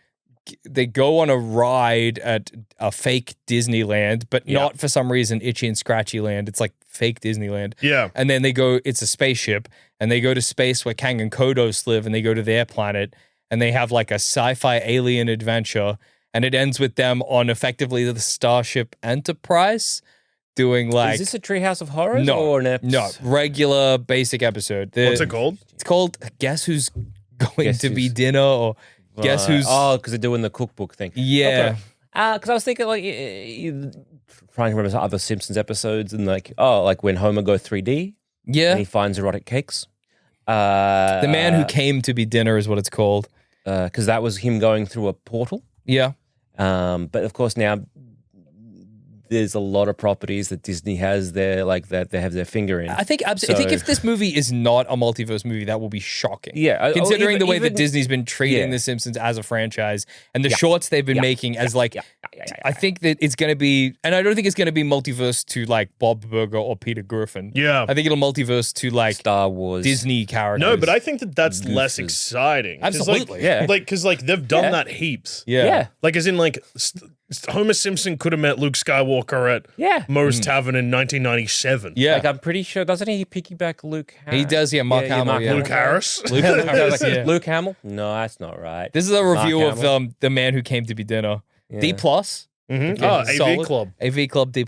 Speaker 2: they go on a ride at a fake Disneyland, but not for some reason Itchy and Scratchy Land. It's like fake Disneyland.
Speaker 3: Yeah.
Speaker 2: And then it's a spaceship, and they go to space where Kang and Kodos live, and they go to their planet, and they have like a sci-fi alien adventure. And it ends with them on effectively the Starship Enterprise doing like...
Speaker 1: Is this a Treehouse of Horrors?
Speaker 2: No, regular basic episode.
Speaker 3: What's it called?
Speaker 2: It's called Guess Who's Going to Be Dinner, or Guess Who's...
Speaker 1: Oh, because they're doing the cookbook thing.
Speaker 2: Yeah.
Speaker 1: Because I was thinking like... trying to remember other Simpsons episodes and like when Homer goes 3D.
Speaker 2: Yeah.
Speaker 1: And he finds erotic cakes.
Speaker 2: The Man Who Came to Be Dinner is what it's called.
Speaker 1: Because that was him going through a portal.
Speaker 2: Yeah.
Speaker 1: But of course now there's a lot of properties that Disney has there, like that they have their finger in.
Speaker 2: I think absolutely. I think if this movie is not a multiverse movie, that will be shocking.
Speaker 1: Yeah,
Speaker 2: considering the way that Disney's been treating The Simpsons as a franchise and the shorts they've been making as like. I think that it's going to be, and I don't think it's going to be multiverse to like Bob Burger or Peter Griffin.
Speaker 3: Yeah,
Speaker 2: I think it'll multiverse to like
Speaker 1: Star Wars,
Speaker 2: Disney characters.
Speaker 3: No, but I think that's less exciting.
Speaker 2: Absolutely,
Speaker 3: because they've done that heaps.
Speaker 2: Yeah,
Speaker 3: like as in like. Homer Simpson could have met Luke Skywalker at Moe's Tavern in 1997.
Speaker 2: Yeah.
Speaker 1: Like I'm pretty sure, doesn't he piggyback Luke Harris?
Speaker 2: He does, Mark Hamill.
Speaker 3: Luke Harris?
Speaker 1: Luke Hamill? No, that's not right.
Speaker 2: This is a review of The Man Who Came to Be Dinner. D+.
Speaker 3: AV Club.
Speaker 2: AV Club D+.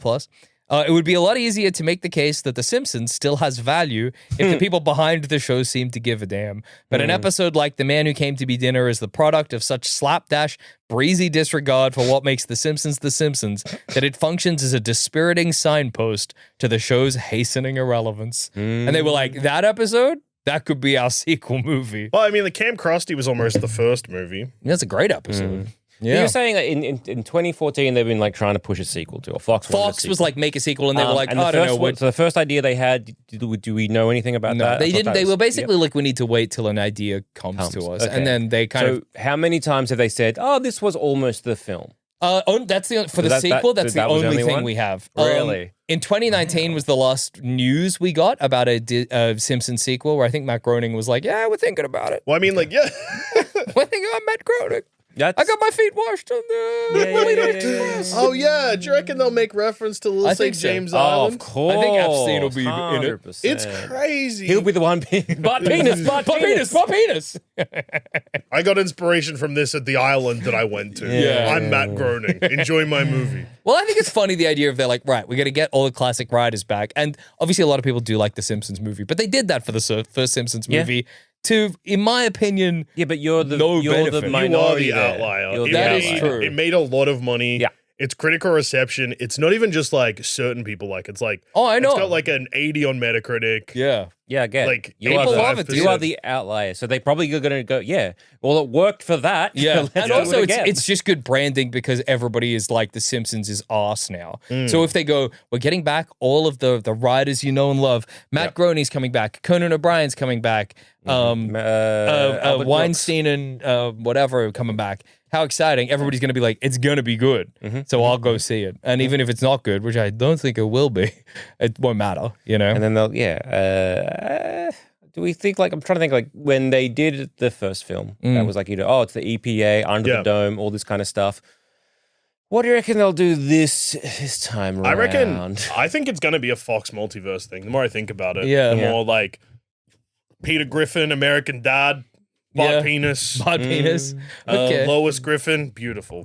Speaker 2: It would be a lot easier to make the case that The Simpsons still has value if the people behind the show seem to give a damn. But an episode like The Man Who Came to Be Dinner is the product of such slapdash, breezy disregard for what makes The Simpsons that it functions as a dispiriting signpost to the show's hastening irrelevance. And they were like, that episode? That could be our sequel movie.
Speaker 3: Well, I mean, the Camp Krusty was almost the first movie.
Speaker 2: That's a great episode. Yeah.
Speaker 1: You're saying that in 2014 they've been like trying to push a sequel to, or Fox
Speaker 2: was like, make a sequel, and they were like, I don't know what.
Speaker 1: So the first idea they had, do we know anything about that?
Speaker 2: They didn't. They were basically like, we need to wait till an idea comes to us, and then they kind of.
Speaker 1: How many times have they said, "Oh, this was almost the film"?
Speaker 2: That's the sequel. That's the only thing we have.
Speaker 1: Really?
Speaker 2: In 2019 was the last news we got about a Simpsons sequel, where I think Matt Groening was like, "Yeah, we're thinking about it."
Speaker 3: Well, I mean, like, yeah,
Speaker 2: we're thinking about Matt Groening. I got my feet washed on the Express.
Speaker 3: Oh, yeah. Do you reckon they'll make reference to Little St. James Island?
Speaker 1: Of course.
Speaker 2: I think Epstein will be 100%.
Speaker 1: in it.
Speaker 3: It's crazy.
Speaker 1: He'll be the one butt penis.
Speaker 3: I got inspiration from this at the island that I went to. I'm Matt Groening. Enjoy my movie.
Speaker 2: Well, I think it's funny, the idea of they're like, right, we're going to get all the classic writers back. And obviously a lot of people do like the Simpsons movie, but they did that for the first Simpsons movie. To, in my opinion,
Speaker 1: but you're the
Speaker 3: You
Speaker 1: minority.
Speaker 3: are the outlier.
Speaker 2: That is true.
Speaker 3: It made a lot of money.
Speaker 1: Yeah.
Speaker 3: It's critical reception. It's not even just like certain people like. It's like,
Speaker 2: I know.
Speaker 3: It's got like an 80 on Metacritic.
Speaker 2: Yeah.
Speaker 1: Yeah, again,
Speaker 3: like
Speaker 1: you are the outlier. So they probably are going to go, well, it worked for that.
Speaker 2: Yeah. And also
Speaker 1: it
Speaker 2: it's just good branding because everybody is like, The Simpsons is arse now. So if they go, we're getting back all of the writers you know and love. Matt Groening's coming back. Conan O'Brien's coming back. Weinstein and whatever coming back. How exciting. Everybody's going to be like, it's going to be good. So I'll go see it. And even if it's not good, which I don't think it will be, it won't matter, you know?
Speaker 1: And then they'll, do we think, like, I'm trying to think, like, when they did the first film, that was like, it's the EPA, under the dome, all this kind of stuff. What do you reckon they'll do this time around?
Speaker 3: I think it's going to be a Fox Multiverse thing. The more I think about it,
Speaker 2: the
Speaker 3: more like Peter Griffin, American Dad, Bod penis.
Speaker 2: Okay.
Speaker 3: Lois Griffin, beautiful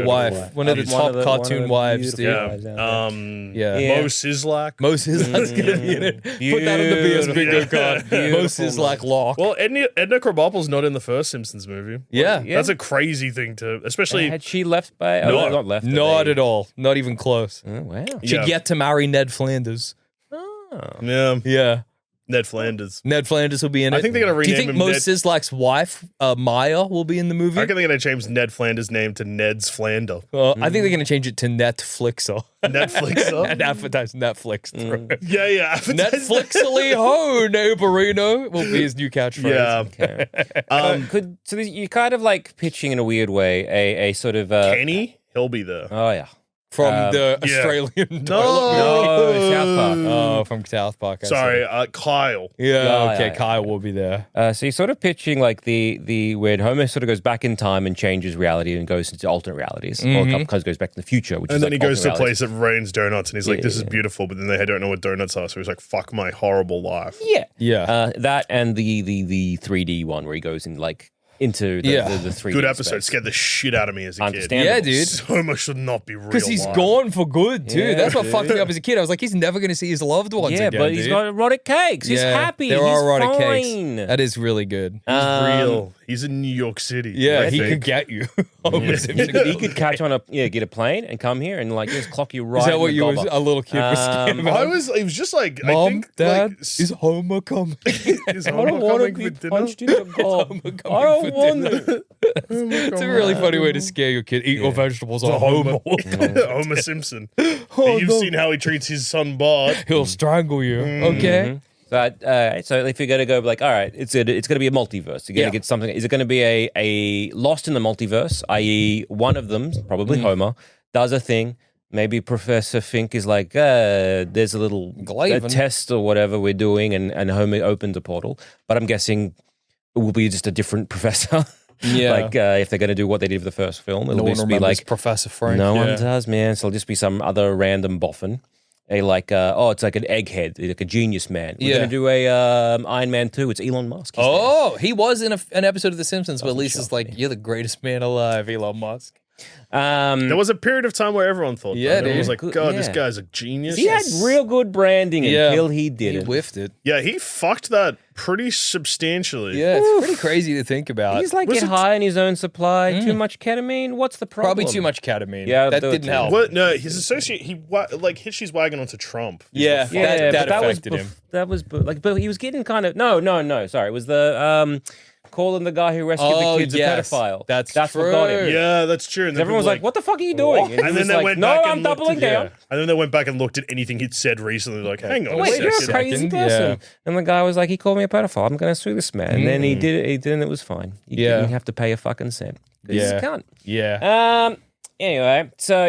Speaker 2: wife. One of the top cartoon wives, dude.
Speaker 3: Mo Sislak.
Speaker 2: Mo Sislak's gonna be in it. Put that on the BS bingo card. Mo Sislak lock.
Speaker 3: Well, Edna Krabappel's not in the first Simpsons movie.
Speaker 2: Yeah.
Speaker 3: That's a crazy thing to, especially.
Speaker 1: Had she left by? Not left.
Speaker 2: Not at all. Not even close.
Speaker 1: Oh, wow.
Speaker 2: She'd yet to marry Ned Flanders.
Speaker 3: Oh.
Speaker 2: Yeah.
Speaker 3: Ned Flanders.
Speaker 2: Ned Flanders will be in it.
Speaker 3: I think they're going to rename him.
Speaker 2: Do you think Mo Sislak's wife, Maya, will be in the movie?
Speaker 3: I reckon they're going to change Ned Flanders' name to Ned's Flander.
Speaker 2: I think they're going to change it to Netflixer.
Speaker 3: Netflixer?
Speaker 2: And advertise Netflix through it.
Speaker 3: Yeah.
Speaker 2: Netflixily ho, neighborino will be his new catchphrase.
Speaker 1: Yeah. Okay. So you're kind of like pitching in a weird way a sort of...
Speaker 3: Kenny? He'll be there.
Speaker 1: Oh, yeah.
Speaker 2: From the Australian
Speaker 1: No, South Park.
Speaker 2: Oh, from South Park.
Speaker 3: Sorry, Kyle.
Speaker 2: Yeah, okay, Kyle will be there.
Speaker 1: So you're sort of pitching like the where Homer sort of goes back in time and changes reality and goes into alternate realities, or because goes back to the future, which
Speaker 3: and
Speaker 1: is
Speaker 3: then
Speaker 1: like
Speaker 3: he goes to a
Speaker 1: realities.
Speaker 3: place that rains donuts, and he's like, "This is beautiful," but then they don't know what donuts are, so he's like, "Fuck my horrible life."
Speaker 2: Yeah.
Speaker 1: That and the 3D one where he goes in like into the 3D
Speaker 3: good episode.
Speaker 1: space.
Speaker 3: Scared the shit out of me as a kid.
Speaker 2: Yeah, dude.
Speaker 3: So much should not be real.
Speaker 2: Because he's gone for good, too.
Speaker 1: Yeah,
Speaker 2: that's what fucked me up as a kid. I was like, he's never going to see his loved ones again,
Speaker 1: but he's got erotic cakes. He's happy.
Speaker 2: There are erotic
Speaker 1: fine.
Speaker 2: cakes. That is really good.
Speaker 3: He's real. He's in New York City.
Speaker 2: Yeah, he could get you.
Speaker 1: He could catch on get a plane and come here and like just clock you right.
Speaker 2: Is that what you
Speaker 1: was
Speaker 2: a little kid was scared about?
Speaker 3: It was just like,
Speaker 2: Mom,
Speaker 3: I think,
Speaker 2: Dad,
Speaker 3: like,
Speaker 2: is Homer coming?
Speaker 3: Is Homer
Speaker 1: I don't want to
Speaker 3: coming
Speaker 1: be
Speaker 3: for
Speaker 1: punched
Speaker 3: dinner?
Speaker 1: in the gob. I don't want to.
Speaker 2: It's a really funny way to scare your kid. Eat your vegetables or Homer.
Speaker 3: Homer Simpson. You've seen how he treats his son Bart.
Speaker 2: He'll strangle you. Okay.
Speaker 1: So if you're going to go like, all right, it's going to be a multiverse. You're going to get something. Is it going to be a Lost in the multiverse, i.e. one of them, probably Homer, does a thing. Maybe Professor Fink is like, there's a little test or whatever we're doing, and Homer opens a portal. But I'm guessing it will be just a different professor.
Speaker 2: Yeah.
Speaker 1: Like if they're going to do what they did for the first film, it'll just be like
Speaker 2: Professor Frank.
Speaker 1: No one does, man. So it'll just be some other random boffin. It's like an egghead, like a genius man. We're going to do a Iron Man 2. It's Elon Musk.
Speaker 2: He was in an episode of The Simpsons, but Lisa's like, you're the greatest man alive, Elon Musk.
Speaker 3: There was a period of time where everyone thought that.
Speaker 2: Dude.
Speaker 3: It was like, God, this guy's a genius.
Speaker 1: He had real good branding until he did
Speaker 2: He
Speaker 1: it.
Speaker 2: whiffed it.
Speaker 3: Yeah, he fucked that pretty substantially.
Speaker 2: Yeah, it's pretty crazy to think about.
Speaker 1: He's like, get high on his own supply, too much ketamine. What's the problem?
Speaker 2: Probably too much ketamine.
Speaker 1: Yeah,
Speaker 2: that didn't help.
Speaker 3: What? No, his associate, he hitched his wagon onto Trump.
Speaker 2: Yeah, that affected him.
Speaker 1: That was but he was getting kind of no. Sorry, it was the calling the guy who rescued the kids a pedophile.
Speaker 2: That's
Speaker 1: what got him.
Speaker 3: Yeah, that's true. And
Speaker 1: everyone was like, "What the fuck are you doing?"
Speaker 3: And then they went
Speaker 1: "No,
Speaker 3: back
Speaker 1: I'm
Speaker 3: and
Speaker 1: doubling down."
Speaker 3: And then they went back and looked at anything he'd said recently. Like, hang on,
Speaker 1: Wait,
Speaker 3: a
Speaker 1: you're a
Speaker 3: second.
Speaker 1: crazy person. And the guy was like, "He called me a pedophile. I'm going to sue this man." And then he did it. He did, and it was fine. You didn't have to pay a fucking cent. He's a cunt.
Speaker 2: Yeah.
Speaker 1: Anyway, so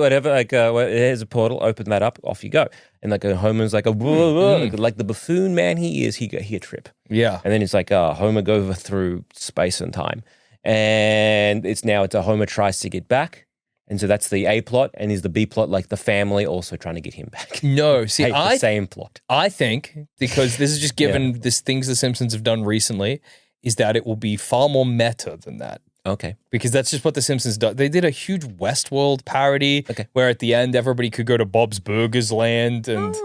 Speaker 1: whatever. Like, here's a portal. Open that up. Off you go. And like Homer's like like the buffoon man he is. He a trip.
Speaker 2: Yeah.
Speaker 1: And then it's like Homer goes through space and time, and it's a Homer tries to get back, and so that's the A plot, and is the B plot like the family also trying to get him back?
Speaker 2: No, see,
Speaker 1: the same plot.
Speaker 2: I think because this is just given this things the Simpsons have done recently, is that it will be far more meta than that.
Speaker 1: Okay.
Speaker 2: Because that's just what The Simpsons do. They did a huge Westworld parody where at the end everybody could go to Bob's Burgers Land and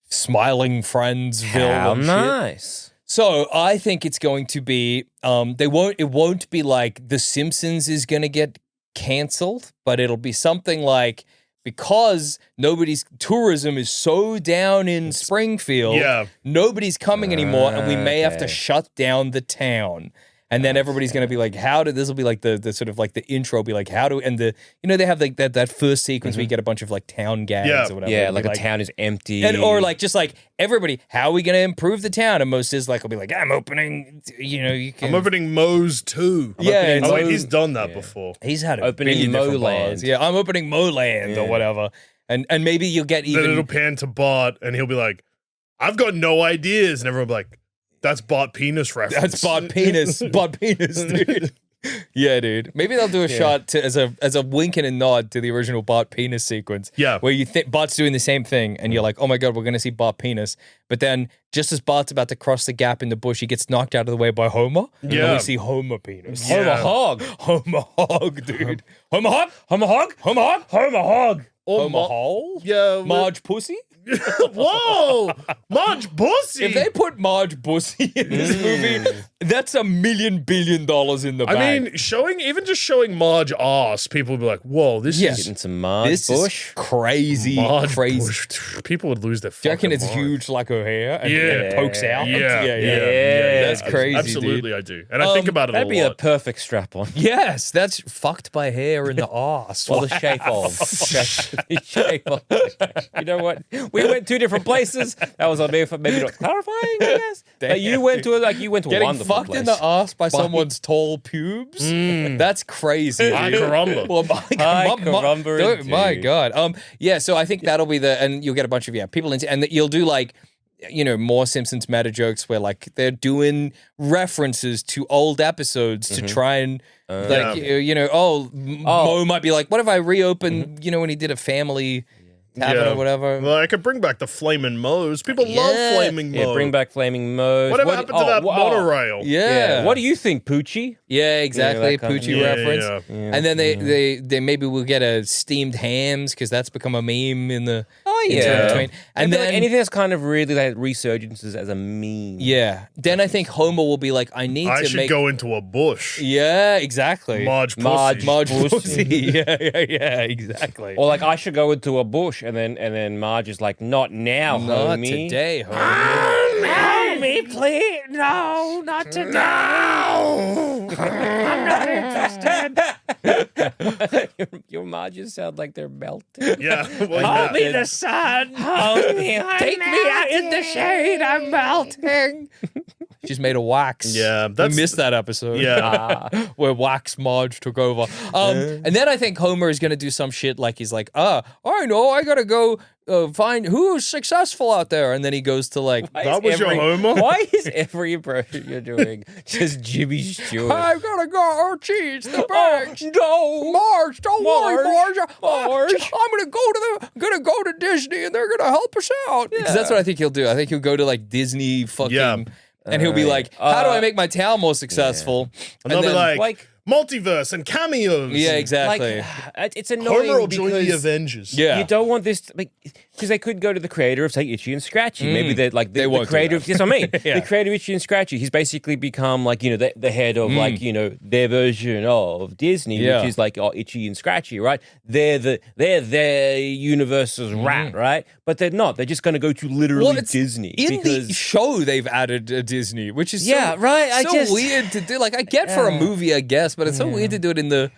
Speaker 2: Smiling Friendsville.
Speaker 1: How
Speaker 2: and
Speaker 1: nice.
Speaker 2: Shit. So I think it's going to be it won't be like The Simpsons is going to get canceled, but it'll be something like because tourism is so down in Springfield, nobody's coming anymore and we may have to shut down the town. And then everybody's going to be like, this will be like the sort of like the intro be like, and they have like that first sequence where you get a bunch of like town gags or whatever.
Speaker 1: Yeah, like a town is empty.
Speaker 2: Or like, just like everybody, how are we going to improve the town? And most is like, will be like, I'm opening,
Speaker 3: I'm opening Moe's too. He's done that before.
Speaker 2: He's had
Speaker 1: opening Moland.
Speaker 2: Yeah, I'm opening Moland or whatever. And maybe you'll get even.
Speaker 3: Then it'll pan to Bart and he'll be like, I've got no ideas. And everyone will be like, that's Bart Penis reference.
Speaker 2: That's Bart Penis. Bart Penis, dude. Yeah, dude. Maybe they'll do a shot as a wink and a nod to the original Bart Penis sequence.
Speaker 3: Yeah.
Speaker 2: Where you think Bart's doing the same thing and you're like, oh my God, we're going to see Bart Penis. But then just as Bart's about to cross the gap in the bush, he gets knocked out of the way by Homer.
Speaker 3: Yeah.
Speaker 2: And we see Homer Penis.
Speaker 1: Homer Hog.
Speaker 2: Homer Hog, dude. Homer Hog?
Speaker 1: Homer Hog?
Speaker 2: Homer Hog?
Speaker 1: Homer Hog.
Speaker 2: Homer Hole?
Speaker 3: Yeah.
Speaker 2: Marge Pussy?
Speaker 3: Whoa! Marge Bussy!
Speaker 2: If they put Marge Bussy in this movie, that's $1 million billion in the bank.
Speaker 3: I mean, showing Marge ass, people would be like, whoa, this is...
Speaker 1: Getting some Marge Bush.
Speaker 2: Is crazy.
Speaker 3: Marge
Speaker 2: crazy.
Speaker 3: Bush. People would lose their
Speaker 2: Do you
Speaker 3: fucking
Speaker 2: reckon it's
Speaker 3: mind.
Speaker 2: huge like her hair and
Speaker 3: Yeah.
Speaker 2: it pokes out?
Speaker 3: Yeah.
Speaker 2: That's crazy,
Speaker 3: Absolutely,
Speaker 2: dude.
Speaker 3: I do. And I think about it
Speaker 1: That'd
Speaker 3: a
Speaker 1: be a
Speaker 3: lot.
Speaker 1: perfect strap-on.
Speaker 2: Yes, that's fucked by hair in the arse.
Speaker 1: Or the shape of. Shape of. You know what? We went two different places. That was maybe not clarifying, I guess. But you went to a
Speaker 2: Getting
Speaker 1: wonderful
Speaker 2: fucked
Speaker 1: place.
Speaker 2: in the arse by someone's tall pubes? That's crazy.
Speaker 3: Hi, caramba.
Speaker 2: Well,
Speaker 1: caramba
Speaker 2: my
Speaker 1: indeed.
Speaker 2: God. Yeah, so I think that'll be and you'll get a bunch of people into, and you'll do like, more Simpsons meta jokes where like they're doing references to old episodes to try and Mo might be like, what if I reopen, when he did a family tavern or whatever.
Speaker 3: Well, I could bring back the Flamin' Moe's. People love Flaming Moe.
Speaker 1: Yeah, bring back Flaming Moe's.
Speaker 3: Whatever happened to that monorail?
Speaker 2: Yeah.
Speaker 1: What do you think, Poochie?
Speaker 2: Yeah, exactly.
Speaker 1: that kind of-
Speaker 2: Poochie reference.
Speaker 3: Yeah.
Speaker 2: And then they maybe we'll get a steamed hams because that's become a meme in the
Speaker 1: yeah.
Speaker 2: between. And then
Speaker 1: anything that's kind of really like resurgences as a meme.
Speaker 2: yeah. Then I think Homer will be like, I
Speaker 3: should go into a bush.
Speaker 2: Yeah, exactly.
Speaker 3: Marge Pussy.
Speaker 2: Marge Pussy. Yeah, exactly.
Speaker 1: Or like I should go into a bush, and then Marge is like, not now,
Speaker 2: Not
Speaker 1: homie.
Speaker 2: today, homie.
Speaker 1: Homie, please, no, not today. I'm not interested. Your Marges sound like they're melting.
Speaker 3: Yeah.
Speaker 1: Hold me the sun. Hold me. Take me out in the shade. I'm melting.
Speaker 2: She's made of wax.
Speaker 3: Yeah,
Speaker 2: we
Speaker 3: that's-
Speaker 2: missed that episode.
Speaker 3: Yeah.
Speaker 2: Where Wax Marge took over. And then I think Homer is going to do some shit like he's like, I know, I got to go find who's successful out there. And then he goes to like,
Speaker 3: That was your Homer?
Speaker 1: Why is every impression you're doing just Jimmy Stewart?
Speaker 2: I gotta go. Oh, jeez, the bags.
Speaker 1: No,
Speaker 2: Marge, don't worry, Marge.
Speaker 1: Marge.
Speaker 2: I'm gonna go to Disney, and they're gonna help us out. Because that's what I think he'll do. I think he'll go to like Disney fucking.
Speaker 3: Yeah.
Speaker 2: And he'll be like, how do I make my town more successful?
Speaker 3: And they'll be like, multiverse and cameos.
Speaker 2: Yeah, exactly.
Speaker 1: Like, it's annoying
Speaker 3: Homer will join the
Speaker 1: because
Speaker 3: Avengers.
Speaker 2: Yeah.
Speaker 1: you don't want this because they could go to the creator of, say, Itchy and Scratchy. Maybe they're like
Speaker 2: They
Speaker 1: the
Speaker 2: won't do
Speaker 1: creator of,
Speaker 2: that.
Speaker 1: yes, I mean,
Speaker 2: Yeah.
Speaker 1: the creator of Itchy and Scratchy. He's basically become like, the head of like, their version of Disney,
Speaker 2: Yeah.
Speaker 1: which is like Itchy and Scratchy, right? They're their universe's rat, right? But they're not. They're just going to go to literally Disney.
Speaker 2: In the show, they've added Disney, which is
Speaker 1: Yeah, right.
Speaker 2: so weird to do. Like, I get for a movie, I guess, but it's so weird to do it in the...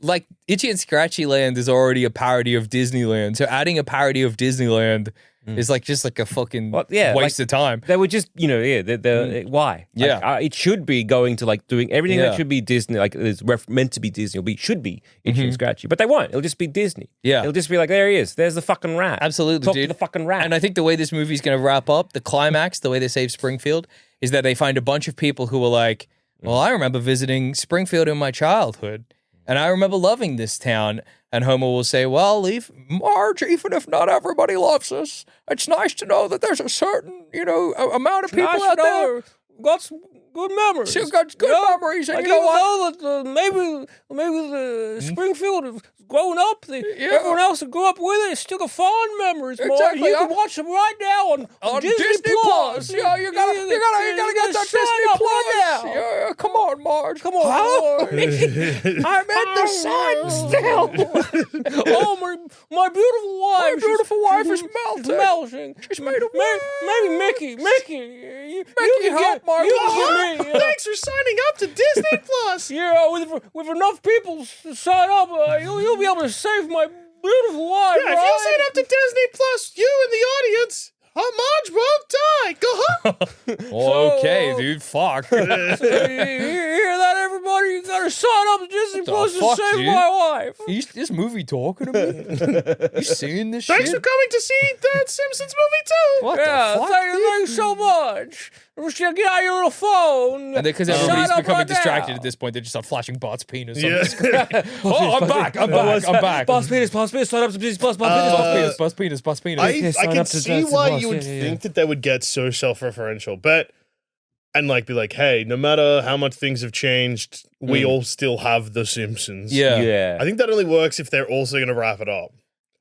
Speaker 2: Like, Itchy and Scratchy Land is already a parody of Disneyland, so adding a parody of Disneyland is like just like a fucking waste of time.
Speaker 1: They were just, why?
Speaker 2: Yeah.
Speaker 1: Like, it should be going to like doing everything that should be Disney, like is meant to be Disney, should be Itchy and Scratchy, but they won't. It'll just be Disney.
Speaker 2: Yeah.
Speaker 1: It'll just be like, there he is. There's the fucking rat.
Speaker 2: Absolutely,
Speaker 1: Talk
Speaker 2: dude.
Speaker 1: to the fucking rat.
Speaker 2: And I think the way this movie's going to wrap up, the climax, the way they save Springfield, is that they find a bunch of people who are like, well, I remember visiting Springfield in my childhood, and I remember loving this town. And Homer will say, well, Marge, even if not everybody loves us, it's nice to know that there's a certain, amount of people out there.
Speaker 1: Got some good memories.
Speaker 2: She's got good memories. And
Speaker 1: like,
Speaker 2: you know what?
Speaker 1: that maybe the Springfield is growing up. Everyone else that grew up with it still got fond memories.
Speaker 2: Exactly.
Speaker 1: You can watch them right now on Disney Plus.
Speaker 2: Yeah, you gotta get that Disney Plus.
Speaker 1: Right now.
Speaker 2: Yeah, come on, Marge.
Speaker 1: Come on,
Speaker 2: I'm at the sun still.
Speaker 1: Oh, my beautiful wife.
Speaker 2: My beautiful wife is melting.
Speaker 1: Melting.
Speaker 2: She's made of
Speaker 1: Maybe Mickey. You can
Speaker 2: help
Speaker 1: get
Speaker 2: Marge.
Speaker 3: Thanks for signing up to Disney Plus.
Speaker 1: Yeah, with enough people sign up, you'll be able to save my beautiful wife.
Speaker 3: Yeah, if you sign up to Disney Plus, you in the audience, Marge won't die. Go home.
Speaker 2: Okay, dude, fuck.
Speaker 1: So you hear that, everybody? You gotta sign up to Disney Plus to save my wife.
Speaker 2: Is this movie talking to me? You seeing this
Speaker 3: Thanks
Speaker 2: shit?
Speaker 3: for coming to see the Simpsons movie too.
Speaker 2: What the fuck,
Speaker 1: thank you so much. Get out your little phone.
Speaker 2: And because everybody's
Speaker 1: Sign up
Speaker 2: becoming
Speaker 1: right
Speaker 2: distracted
Speaker 1: now.
Speaker 2: at this point, they just start flashing Bart's penis on
Speaker 3: Yeah.
Speaker 2: the screen. I'm back.
Speaker 1: Boss penis, sign up to Disney Plus,
Speaker 2: Boss penis.
Speaker 3: I
Speaker 1: sign
Speaker 3: can
Speaker 1: up to
Speaker 3: see
Speaker 1: Disney
Speaker 3: why
Speaker 1: Plus.
Speaker 3: you would
Speaker 1: Yeah.
Speaker 3: think that they would get so self-referential, but and like be like, hey, no matter how much things have changed, we all still have The Simpsons.
Speaker 2: Yeah.
Speaker 3: I think that only works if they're also going to wrap it up.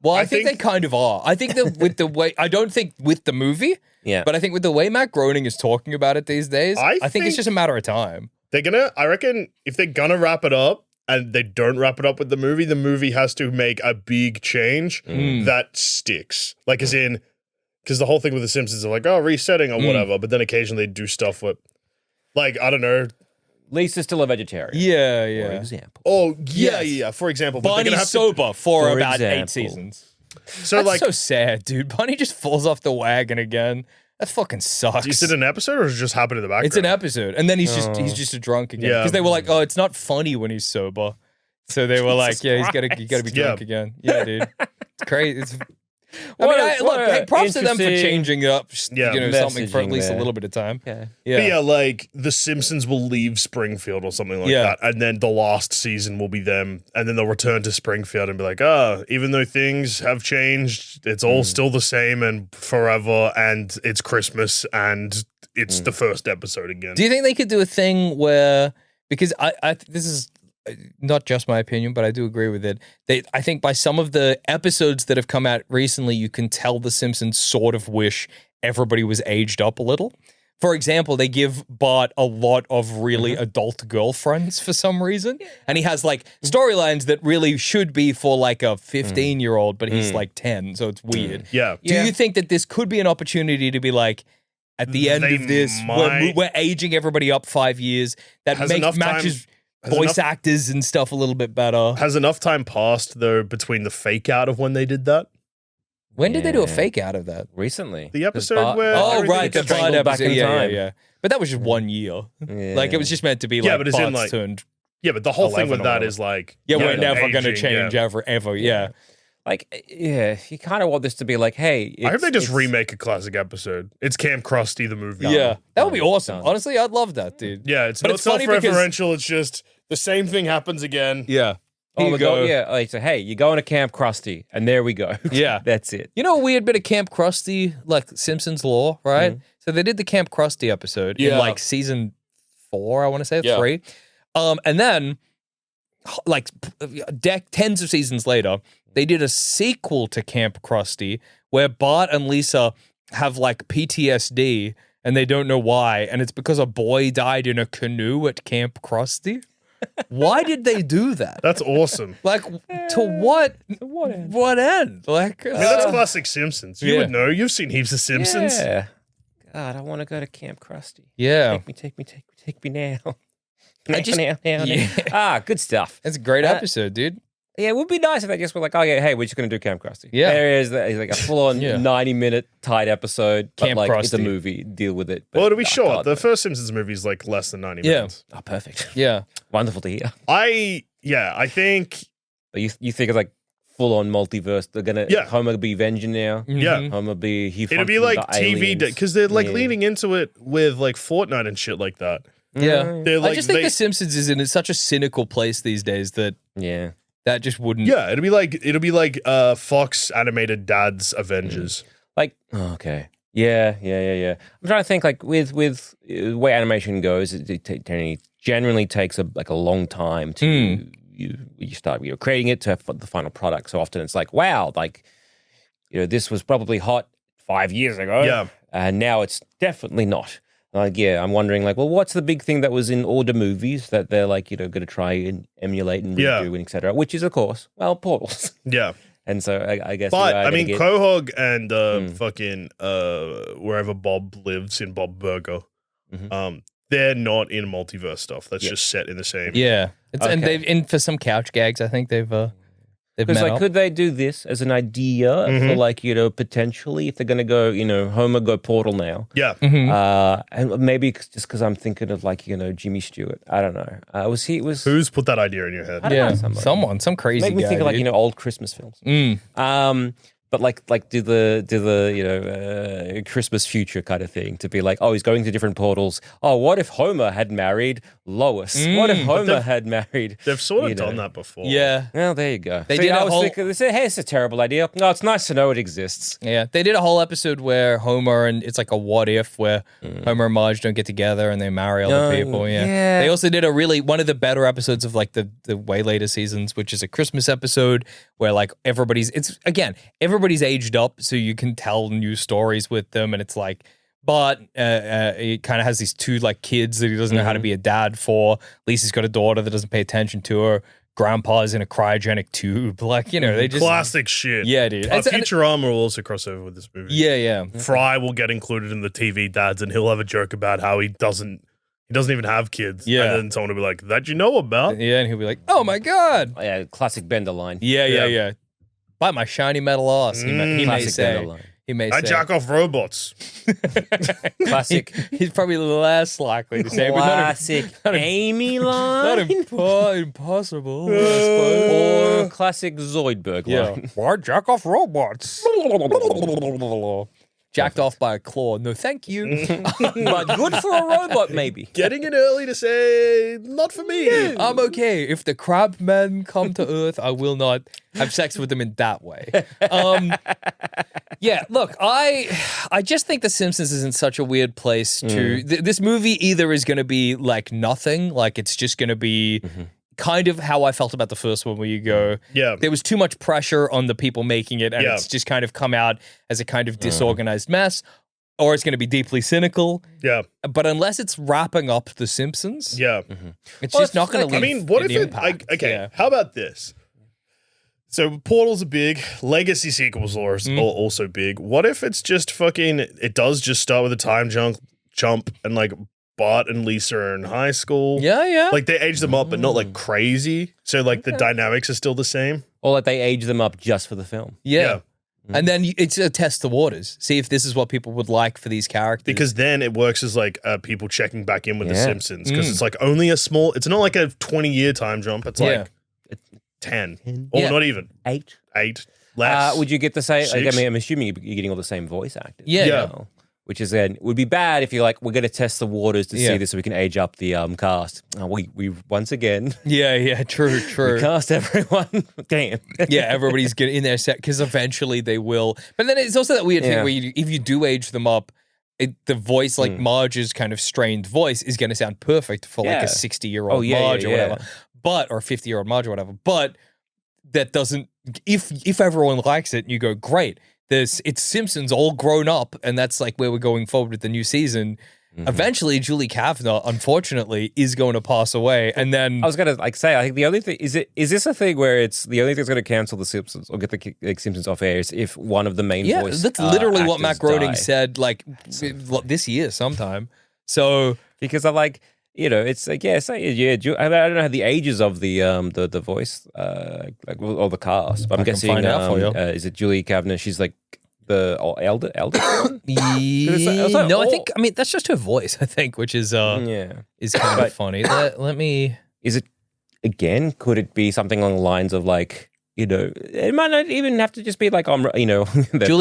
Speaker 2: Well, I think they kind of are. I think that with the way, I don't think with the movie, but I think with the way Matt Groening is talking about it these days, I think it's just a matter of time.
Speaker 3: I reckon if they're going to wrap it up and they don't wrap it up with the movie has to make a big change that sticks. Like as in, because the whole thing with The Simpsons are like, oh, resetting or whatever, but then occasionally they do stuff with, like, I don't know.
Speaker 1: Lisa's still a vegetarian.
Speaker 2: Yeah.
Speaker 1: For example.
Speaker 3: Oh, yeah. For example. But
Speaker 2: Barney's sober for about
Speaker 1: example.
Speaker 2: 8 seasons.
Speaker 3: So
Speaker 2: That's
Speaker 3: like,
Speaker 2: so sad, dude. Barney just falls off the wagon again. That fucking sucks.
Speaker 3: is it an episode or does it just happen in the background?
Speaker 2: It's an episode, and then he's just a drunk again.
Speaker 3: Yeah.
Speaker 2: Because they were like, oh, it's not funny when he's sober. So they were like, yeah, you gotta be drunk again. Yeah, dude. It's crazy. Look, props to them for changing it up, something for at least a little bit of time.
Speaker 1: Yeah.
Speaker 3: But yeah, like The Simpsons will leave Springfield or something like that, and then the last season will be them, and then they'll return to Springfield and be like, even though things have changed, it's all still the same and forever, and it's Christmas, and it's the first episode again.
Speaker 2: Do you think they could do a thing where, because I this is not just my opinion, but I do agree with it. I think by some of the episodes that have come out recently, you can tell The Simpsons sort of wish everybody was aged up a little. For example, they give Bart a lot of really adult girlfriends for some reason. And he has like storylines that really should be for like a 15-year-old, but he's like 10, so it's weird.
Speaker 3: Yeah.
Speaker 2: Do you think that this could be an opportunity to be like, at the end of this, we're aging everybody up 5 years? That matches voice actors and stuff a little bit better.
Speaker 3: Has enough time passed, though, between the fake out of when they did that?
Speaker 2: When did they do a fake out of that?
Speaker 1: Recently.
Speaker 3: The episode where...
Speaker 2: Oh, right, the
Speaker 1: gets strangled
Speaker 2: back in time.
Speaker 1: time.
Speaker 2: Yeah. But that was just 1 year.
Speaker 1: Yeah.
Speaker 2: Like, it was just meant to be like,
Speaker 3: but it's in,
Speaker 2: Bart's
Speaker 3: like,
Speaker 2: turned.
Speaker 3: Yeah, but the whole thing
Speaker 2: 11
Speaker 3: with
Speaker 2: or
Speaker 3: that
Speaker 2: whatever.
Speaker 3: is like...
Speaker 2: Yeah, we're never going to
Speaker 3: aging,
Speaker 2: change ever. Yeah.
Speaker 1: Like, you kind of want this to be like, hey...
Speaker 3: I hope they just remake a classic episode. It's Camp Krusty, the movie.
Speaker 2: Yeah. That would be awesome. Honestly, I'd love that, dude.
Speaker 3: Yeah, it's
Speaker 2: But
Speaker 3: not
Speaker 2: it's funny because-
Speaker 3: self-referential, it's just the same thing happens again.
Speaker 2: Yeah.
Speaker 1: Oh, like, so, hey, you're going to Camp Krusty, and there we go.
Speaker 2: Yeah.
Speaker 1: That's it.
Speaker 2: You know a weird bit of Camp Krusty, like Simpsons lore, right? So they did the Camp Krusty episode in like season 4, I want to say, 3. And then like tens of seasons later, they did a sequel to Camp Krusty where Bart and Lisa have like PTSD and they don't know why, and it's because a boy died in a canoe at Camp Krusty. Why did they do that?
Speaker 3: That's awesome.
Speaker 2: Like, to what? What end? Like,
Speaker 3: that's classic Simpsons. You would know. You've seen heaps of Simpsons.
Speaker 1: Yeah. God, I want to go to Camp Krusty.
Speaker 2: Yeah.
Speaker 1: Take me now. Now. Good stuff.
Speaker 2: It's a great episode, dude.
Speaker 1: Yeah, it would be nice if they just were like, oh yeah, hey, we're just going to do Camp Krusty.
Speaker 2: Yeah.
Speaker 1: There is like a full-on 90-minute tight episode, but
Speaker 2: Camp
Speaker 1: like
Speaker 2: Krusty.
Speaker 1: it's a movie, deal with it. But,
Speaker 3: Well, to be short, the first Simpsons movie is like less than 90 minutes.
Speaker 1: Oh, perfect.
Speaker 2: Yeah.
Speaker 1: Wonderful to hear.
Speaker 3: I think...
Speaker 1: But you think it's like full-on multiverse, they're going to, Homer be Vengeance now.
Speaker 3: Yeah.
Speaker 1: Homer be,
Speaker 3: it'll be like TV, because they're like leaning into it with like Fortnite and shit like that.
Speaker 2: Yeah.
Speaker 3: Like,
Speaker 2: I just think The Simpsons is in such a cynical place these days that that just wouldn't.
Speaker 3: Yeah, it'll be like Fox animated Dad's Avengers.
Speaker 1: Like, okay. Yeah. I'm trying to think like with the way animation goes, it generally takes a long time to you start creating it to the final product. So often it's like, wow, like this was probably hot 5 years ago.
Speaker 3: Yeah.
Speaker 1: And now it's definitely not. I'm wondering, like, well, what's the big thing that was in all the movies that they're like, going to try and emulate and redo and et cetera, which is, of course, well, Portals.
Speaker 3: Yeah.
Speaker 1: And so I guess.
Speaker 3: But I mean, Quahog and fucking wherever Bob lives in Bob Burger, they're not in multiverse stuff. That's just set in the same.
Speaker 2: Yeah. And they've for some couch gags, I think they've
Speaker 1: because like, could they do this as an idea for like potentially if they're going to go Homer go Portal now?
Speaker 3: Yeah,
Speaker 1: and maybe just because I'm thinking of like Jimmy Stewart. I don't know.
Speaker 3: Who's put that idea in your head?
Speaker 1: I don't know,
Speaker 2: some crazy.
Speaker 1: Make me think of like old Christmas films. But like do the Christmas future kind of thing to be like, oh, he's going to different portals. Oh, what if Homer had married Lois? What if Homer had married?
Speaker 3: They've sort of done that before.
Speaker 2: Yeah.
Speaker 1: Well, there you go.
Speaker 2: They did
Speaker 1: hey, it's a terrible idea. No, it's nice to know it exists.
Speaker 2: Yeah, they did a whole episode where Homer and it's like a what if where Homer and Marge don't get together and they marry other people. Yeah. They also did one of the better episodes of like the way later seasons, which is a Christmas episode where like everybody's aged up, so you can tell new stories with them, and it's like, but he kind of has these two like kids that he doesn't know how to be a dad for. Lisa's got a daughter that doesn't pay attention to her. Grandpa's in a cryogenic tube, like they just
Speaker 3: classic shit.
Speaker 2: Yeah, dude.
Speaker 3: Futurama will also cross over with this movie.
Speaker 2: Yeah.
Speaker 3: Fry will get included in the TV dads, and he'll have a joke about how he doesn't even have kids.
Speaker 2: Yeah.
Speaker 3: And then someone will be like, that you know about?
Speaker 2: Yeah, and he'll be like, oh my God.
Speaker 1: Oh, yeah, classic Bender line.
Speaker 2: Yeah. By my shiny metal ass, he may say.
Speaker 3: I jack off robots.
Speaker 1: Classic.
Speaker 2: He's probably less likely to say.
Speaker 1: Classic Amy line.
Speaker 2: Not impossible.
Speaker 1: Or classic Zoidberg line.
Speaker 2: Why jack off robots? Jacked off by a claw. No, thank you.
Speaker 1: But good for a robot, maybe.
Speaker 3: Getting in early to say, not for me.
Speaker 2: I'm okay. If the crab men come to Earth, I will not have sex with them in that way. Yeah, look, I just think The Simpsons is in such a weird place to... This movie either is going to be like nothing, like it's just going to be... kind of how I felt about the first one, where you go, there was too much pressure on the people making it, and it's just kind of come out as a kind of disorganized mess, or it's going to be deeply cynical.
Speaker 3: Yeah.
Speaker 2: But unless it's wrapping up The Simpsons, it's just not going to leave.
Speaker 3: I mean, what if it, how about this? So portals are big, legacy sequels are also big. What if it's just it does just start with a time jump and like Bart and Lisa are in high school.
Speaker 2: Yeah.
Speaker 3: Like they age them up, but not like crazy. So like the dynamics are still the same.
Speaker 1: Or like they age them up just for the film.
Speaker 2: Yeah. And then it's a test the waters. See if this is what people would like for these characters.
Speaker 3: Because then it works as like people checking back in with The Simpsons. Because it's like only it's not like a 20-year time jump. It's like 10. Or not even.
Speaker 1: 8.
Speaker 3: Less.
Speaker 1: Would you get the same? Like, I mean, I'm assuming you're getting all the same voice actors.
Speaker 2: Yeah.
Speaker 1: Which is then would be bad if you're like, we're going to test the waters to see this so we can age up the cast. We once again.
Speaker 2: Yeah, true.
Speaker 1: We cast everyone. Damn.
Speaker 2: Yeah, everybody's getting in their set because eventually they will. But then it's also that weird thing where if you do age them up, the voice, like Marge's kind of strained voice, is going to sound perfect for like a 60-year-old Marge or whatever. or 50-year-old Marge or whatever. But that doesn't, if everyone likes it, you go, great. It's Simpsons all grown up, and that's like where we're going forward with the new season. Eventually, Julie Kavner, unfortunately, is going to pass away, and then
Speaker 1: I was gonna say, I think the only thing is this a thing where it's the only thing that's going to cancel the Simpsons or get the Simpsons off air is if one of the main voice
Speaker 2: that's literally what Matt Groening
Speaker 1: die.
Speaker 2: said like this year sometime. So
Speaker 1: because I'm like, it's like I don't know the ages of the voice or the cast, but I'm guessing is it Julie Kavner? She's like the elder one?
Speaker 2: I think that's just her voice, I think, which is is kind of funny. Let me.
Speaker 1: Is it again? Could it be something along the lines of like, it might not even have to just be like Julie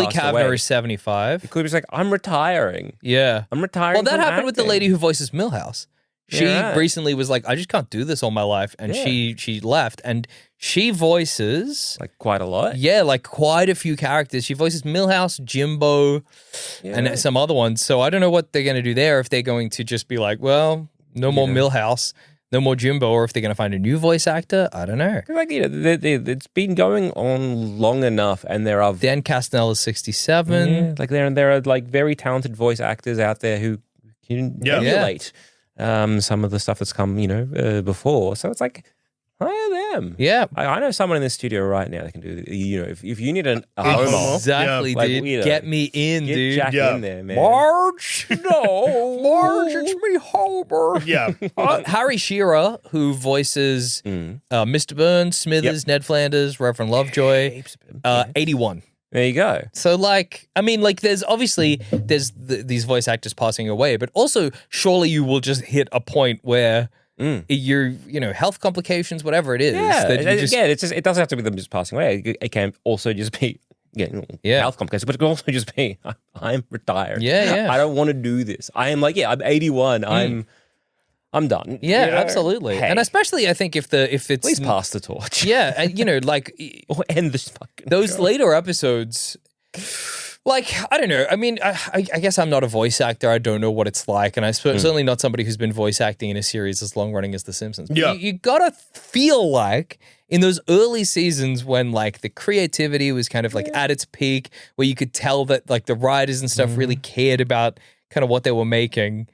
Speaker 2: Kavner is 75.
Speaker 1: It could be like I'm retiring.
Speaker 2: Yeah,
Speaker 1: I'm retiring.
Speaker 2: Well, that happened
Speaker 1: acting.
Speaker 2: with the lady who voices Milhouse. She recently was like, I just can't do this all my life, and she left, and she voices
Speaker 1: like quite a lot.
Speaker 2: Yeah, like quite a few characters. She voices Milhouse, Jimbo, and some other ones. So I don't know what they're going to do there. If they're going to just be like, well, no more Milhouse, no more Jimbo, or if they're going to find a new voice actor. I don't know.
Speaker 1: Like it's been going on long enough, and there are
Speaker 2: Dan Castnell is 67.
Speaker 1: Yeah, like there are like very talented voice actors out there who can emulate. Some of the stuff that's come, before. So it's like, hire them.
Speaker 2: Yeah.
Speaker 1: I know someone in the studio right now that can do, if you need a Homer.
Speaker 2: Exactly, dude. Get me in,
Speaker 1: get
Speaker 2: dude.
Speaker 1: Jack in there, man.
Speaker 2: Marge? No. Marge, it's me, Homer.
Speaker 3: Yeah.
Speaker 2: Harry Shearer, who voices Mr. Burns, Smithers, Ned Flanders, Reverend Lovejoy, 81.
Speaker 1: There you go.
Speaker 2: So, there's obviously these voice actors passing away, but also surely you will just hit a point where you're, health complications, whatever it is.
Speaker 1: Yeah, it doesn't have to be them just passing away. It can also just be health complications, but it can also just be I'm retired.
Speaker 2: Yeah.
Speaker 1: I don't want to do this. I am I'm 81. I'm done.
Speaker 2: Yeah, absolutely. Hey. And especially, I think if it's
Speaker 1: please pass the torch.
Speaker 2: Yeah, and
Speaker 1: or end this fucking
Speaker 2: those
Speaker 1: show.
Speaker 2: Later episodes. Like, I don't know. I mean, I guess I'm not a voice actor. I don't know what it's like, and I'm certainly not somebody who's been voice acting in a series as long running as The Simpsons.
Speaker 3: Yeah,
Speaker 2: you gotta feel like in those early seasons when like the creativity was kind of like at its peak, where you could tell that like the writers and stuff really cared about kind of what they were making.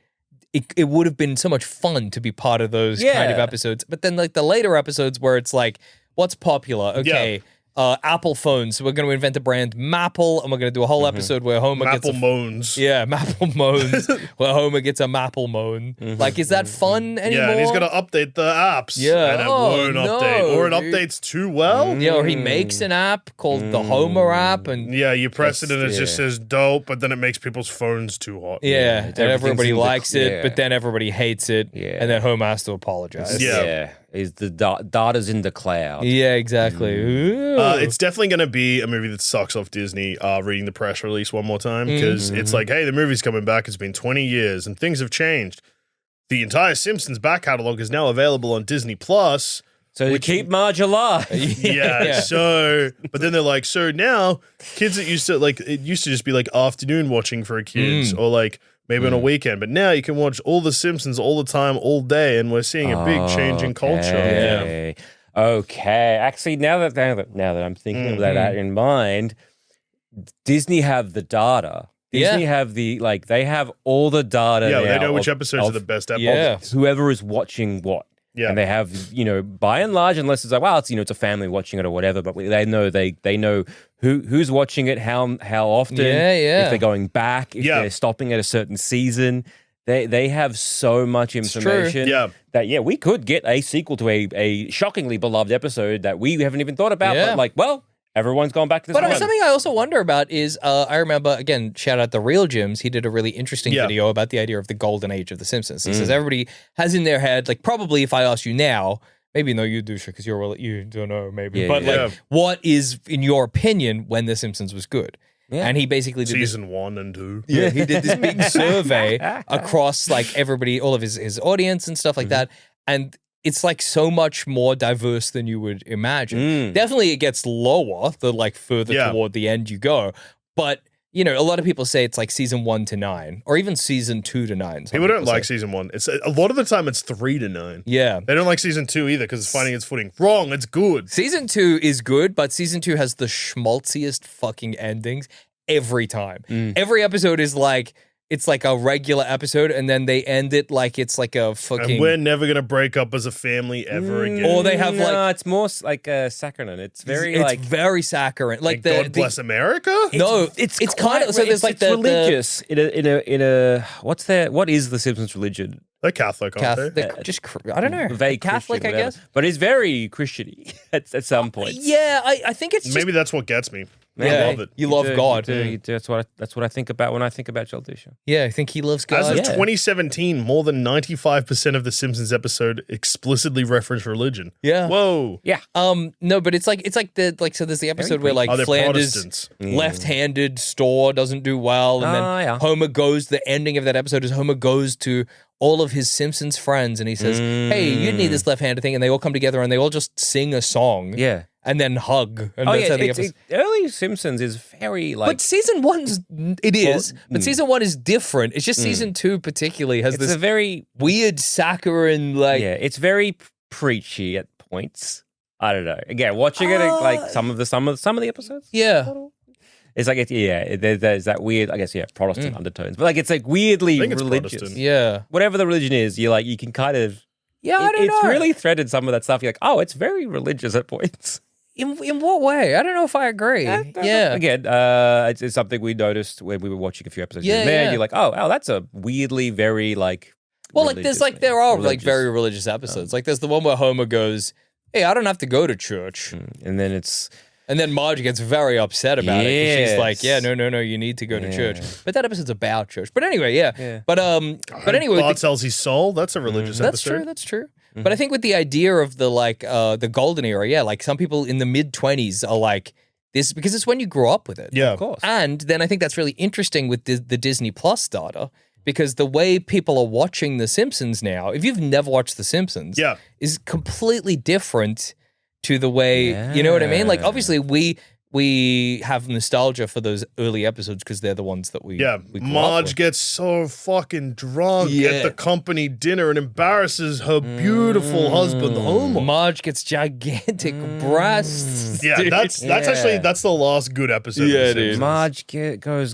Speaker 2: It would have been so much fun to be part of those kind of episodes. But then like the later episodes where it's like, what's popular? Okay. Apple phones. So we're going to invent the brand Mapple, and we're going to do a whole episode where Homer gets
Speaker 3: moans.
Speaker 2: Yeah, Mapple moans. Where Homer gets a Mapple moan. Like, is that fun anymore?
Speaker 3: Yeah, and he's going to update the apps.
Speaker 2: Yeah,
Speaker 3: and it won't update, or it updates too well.
Speaker 2: Yeah, or he makes an app called the Homer app, and
Speaker 3: you press it and it just says dope, but then it makes people's phones too hot.
Speaker 2: Yeah, and everybody likes it, but then everybody hates it, and then Homer has to apologize.
Speaker 1: Yeah. Is the data's in the cloud.
Speaker 2: Yeah, exactly.
Speaker 3: It's definitely going to be a movie that sucks off Disney reading the press release one more time, because it's like, hey, the movie's coming back. It's been 20 years and things have changed. The entire Simpsons back catalog is now available on Disney Plus.
Speaker 1: So we keep Marge alive.
Speaker 3: So, but then they're like, so now kids that used to it used to just be like afternoon watching for kids or like maybe on a weekend, but now you can watch all the Simpsons all the time, all day, and we're seeing a big change in culture.
Speaker 1: Yeah. Okay. Actually, now that I'm thinking of that in mind, Disney have the data. Disney have they have all the data.
Speaker 3: Yeah, they know which episodes are the best episodes.
Speaker 1: Whoever is watching what. Yeah. And they have, by and large, unless it's like, well, it's it's a family watching it or whatever, but they know who's watching it, how often, if they're going back, if they're stopping at a certain season. They have so much information that we could get a sequel to a shockingly beloved episode that we haven't even thought about, but everyone's gone back to this
Speaker 2: But
Speaker 1: one.
Speaker 2: something I also wonder about is, I remember, again, shout out to Real Gyms, he did a really interesting video about the idea of the golden age of The Simpsons. He says everybody has in their head, like probably if I ask you now, maybe no, you do, because you don't know, maybe. What is, in your opinion, when The Simpsons was good? Yeah. And he basically did
Speaker 3: season 1 and 2.
Speaker 2: Yeah, he did this big survey across like everybody, all of his audience and stuff like that. And it's like so much more diverse than you would imagine. Definitely it gets lower the further toward the end you go. But a lot of people say it's like season 1 to 9 or even season 2 to 9.
Speaker 3: People don't like season 1. It's a lot of the time it's 3 to 9.
Speaker 2: Yeah.
Speaker 3: They don't like season 2 either because it's finding its footing. Wrong. It's good.
Speaker 2: Season 2 is good, but season 2 has the schmaltziest fucking endings every time. Every episode is like, it's like a regular episode, and then they end it like it's like a fucking...
Speaker 3: And we're never going to break up as a family ever again.
Speaker 2: Or they have
Speaker 1: No, it's more like saccharine. It's very like...
Speaker 2: It's very saccharine. Like
Speaker 3: God bless America?
Speaker 2: No, it's kind of... So there's like
Speaker 1: it's religious in a... What is the Simpsons religion?
Speaker 3: They're Catholic, aren't they?
Speaker 2: I don't know.
Speaker 1: Vague
Speaker 2: Catholic,
Speaker 1: Christian,
Speaker 2: I guess.
Speaker 1: But it's very Christian-y at some point.
Speaker 2: Yeah, I think it's just...
Speaker 3: Maybe that's what gets me.
Speaker 2: Yeah,
Speaker 3: I love it.
Speaker 2: You love God.
Speaker 1: You do. That's what I think about when I think about Joel Dusha.
Speaker 2: Yeah, I think he loves God.
Speaker 3: As of 2017, more than 95% of the Simpsons episode explicitly reference religion.
Speaker 2: Yeah.
Speaker 3: Whoa.
Speaker 1: Yeah.
Speaker 2: No, but it's like so there's the episode where like Flanders' left-handed store doesn't do well, and then Homer goes. The ending of that episode is Homer goes to all of his Simpsons friends, and he says, "Hey, you need this left-handed thing," and they all come together and they all just sing a song.
Speaker 1: Yeah.
Speaker 2: And then hug. And that's how the episode...
Speaker 1: early Simpsons is very like...
Speaker 2: But season 1's... But season 1 is different. It's just season 2 particularly has this
Speaker 1: a very
Speaker 2: weird saccharine, like...
Speaker 1: Yeah, it's very preachy at points. I don't know. Again, watching it like some of the episodes.
Speaker 2: Yeah.
Speaker 1: It's like, there's that weird, I guess, Protestant undertones. But like, it's like weirdly religious.
Speaker 3: Protestant.
Speaker 2: Yeah.
Speaker 1: Whatever the religion is, you can kind of...
Speaker 2: Yeah, I don't know.
Speaker 1: It's really threaded some of that stuff. You're like, oh, it's very religious at points.
Speaker 2: In what way? I don't know if I agree. Yeah.
Speaker 1: Again, it's something we noticed when we were watching a few episodes.
Speaker 2: Yeah.
Speaker 1: You're like, oh, that's a weirdly very like.
Speaker 2: Well, like there are like very religious episodes. Like there's the one where Homer goes, "Hey, I don't have to go to church,"
Speaker 1: and then
Speaker 2: Marge gets very upset about it. She's like, "Yeah, no, you need to go to church." But that episode's about church. But anyway, yeah. But anyway,
Speaker 3: Bart sells his soul. That's a religious episode.
Speaker 2: That's true. But I think with the idea of the like the golden era, like some people in the mid-20s are like this because it's when you grow up with it.
Speaker 3: Yeah,
Speaker 1: of course.
Speaker 2: And then I think that's really interesting with the Disney Plus data because the way people are watching The Simpsons now, if you've never watched The Simpsons, is completely different to the way, you know what I mean? Like obviously we have nostalgia for those early episodes because they're the ones that we grew up
Speaker 3: Marge
Speaker 2: with.
Speaker 3: gets so fucking drunk at the company dinner and embarrasses her beautiful husband Homer.
Speaker 2: Marge gets gigantic breasts.
Speaker 3: Yeah,
Speaker 2: dude.
Speaker 3: that's the last good episode.
Speaker 2: Yeah,
Speaker 3: of The
Speaker 2: dude.
Speaker 3: Simpsons.
Speaker 1: Marge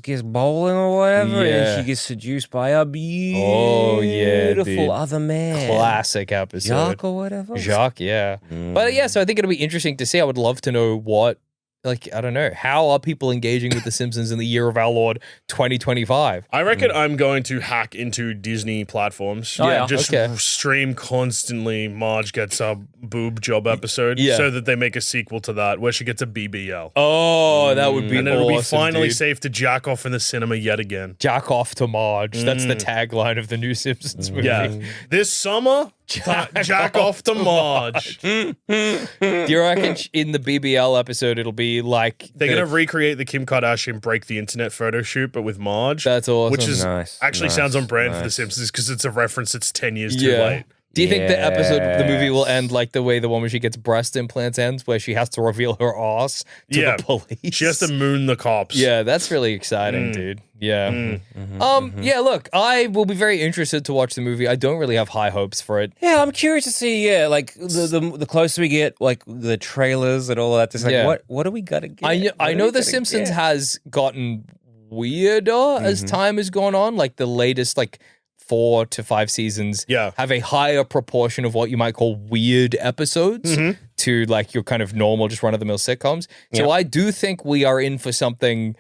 Speaker 1: gets bowling or whatever, and she gets seduced by a beautiful other man.
Speaker 2: Classic episode.
Speaker 1: Jacques or whatever.
Speaker 2: Jacques, yeah. But yeah, so I think it'll be interesting to see. I would love to know what. Like, I don't know. How are people engaging with The Simpsons in the year of our Lord 2025?
Speaker 3: I reckon I'm going to hack into Disney platforms. Just stream constantly Marge gets a boob job episode so that they make a sequel to that where she gets a BBL.
Speaker 2: Oh, that would be
Speaker 3: And it'll be finally safe to jack off in the cinema yet again.
Speaker 2: Jack off to Marge. That's the tagline of the new Simpsons movie.
Speaker 3: Yeah. This summer, jack off to Marge.
Speaker 2: Do you reckon in the BBL episode it'll be like
Speaker 3: they're going to recreate the Kim Kardashian break the internet photo shoot, but with Marge?
Speaker 2: That's awesome.
Speaker 3: Which is
Speaker 1: nice.
Speaker 3: sounds on brand for The Simpsons because it's a reference that's 10 years too late.
Speaker 2: Do you think the episode, the movie will end like the way the one where she gets breast implants ends, where she has to reveal her ass to the police?
Speaker 3: She has to moon the cops.
Speaker 2: Yeah, that's really exciting, dude. Yeah. Yeah, look, I will be very interested to watch the movie. I don't really have high hopes for it.
Speaker 1: Yeah, I'm curious to see, like, the closer we get, like, the trailers and all that. Just like, what are we gonna get?
Speaker 2: I know The Simpsons has gotten weirder as time has gone on. Like, the latest, like, 4 to 5 seasons have a higher proportion of what you might call weird episodes to like your kind of normal, just run-of-the-mill sitcoms. So I do think we are in for something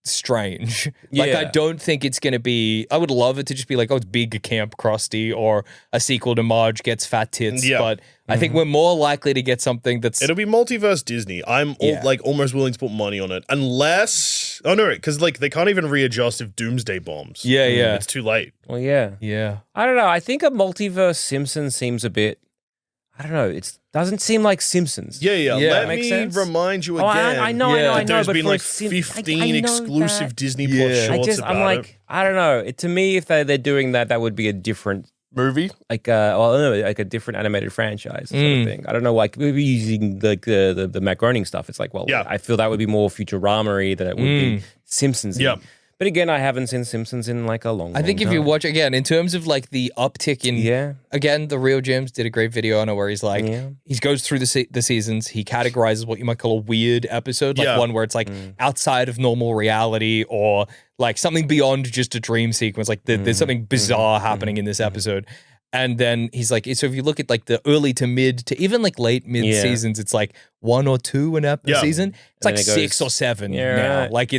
Speaker 2: strange. Like, I don't think it's going to be... I would love it to just be like, oh, it's Big Camp Krusty or a sequel to Marge Gets Fat Tits, but I think we're more likely to get something that's...
Speaker 3: It'll be Multiverse Disney. I'm almost willing to put money on it. Unless... Oh, no, because like they can't even readjust if Doomsday bombs.
Speaker 2: Yeah.
Speaker 3: It's too late.
Speaker 1: Well, yeah. I don't know. I think a Multiverse Simpsons seems a bit... I don't know. It doesn't seem like Simpsons.
Speaker 3: Yeah. Let me remind you again.
Speaker 1: I know.
Speaker 3: There's
Speaker 1: but
Speaker 3: been like 15 exclusive Disney Plus shorts about
Speaker 1: I don't know. To me, if they're doing that, that would be a different
Speaker 3: movie,
Speaker 1: like like a different animated franchise sort of thing. I don't know, like maybe using the Matt Groening stuff. It's like, well, I feel that would be more Futurama-y than it would be Simpsons-y.
Speaker 3: Yeah.
Speaker 1: But again, I haven't seen Simpsons in like a long
Speaker 2: I think if you watch, again, in terms of like the uptick in, again, the Real Gems did a great video on it where he's like, he goes through the seasons, he categorizes what you might call a weird episode, like one where it's like outside of normal reality or like something beyond just a dream sequence, like there's something bizarre happening in this episode. And then he's like, so if you look at like the early to mid to even like late mid seasons, it's like 1 or 2 an season. It's like 6 or 7 now. Right. Like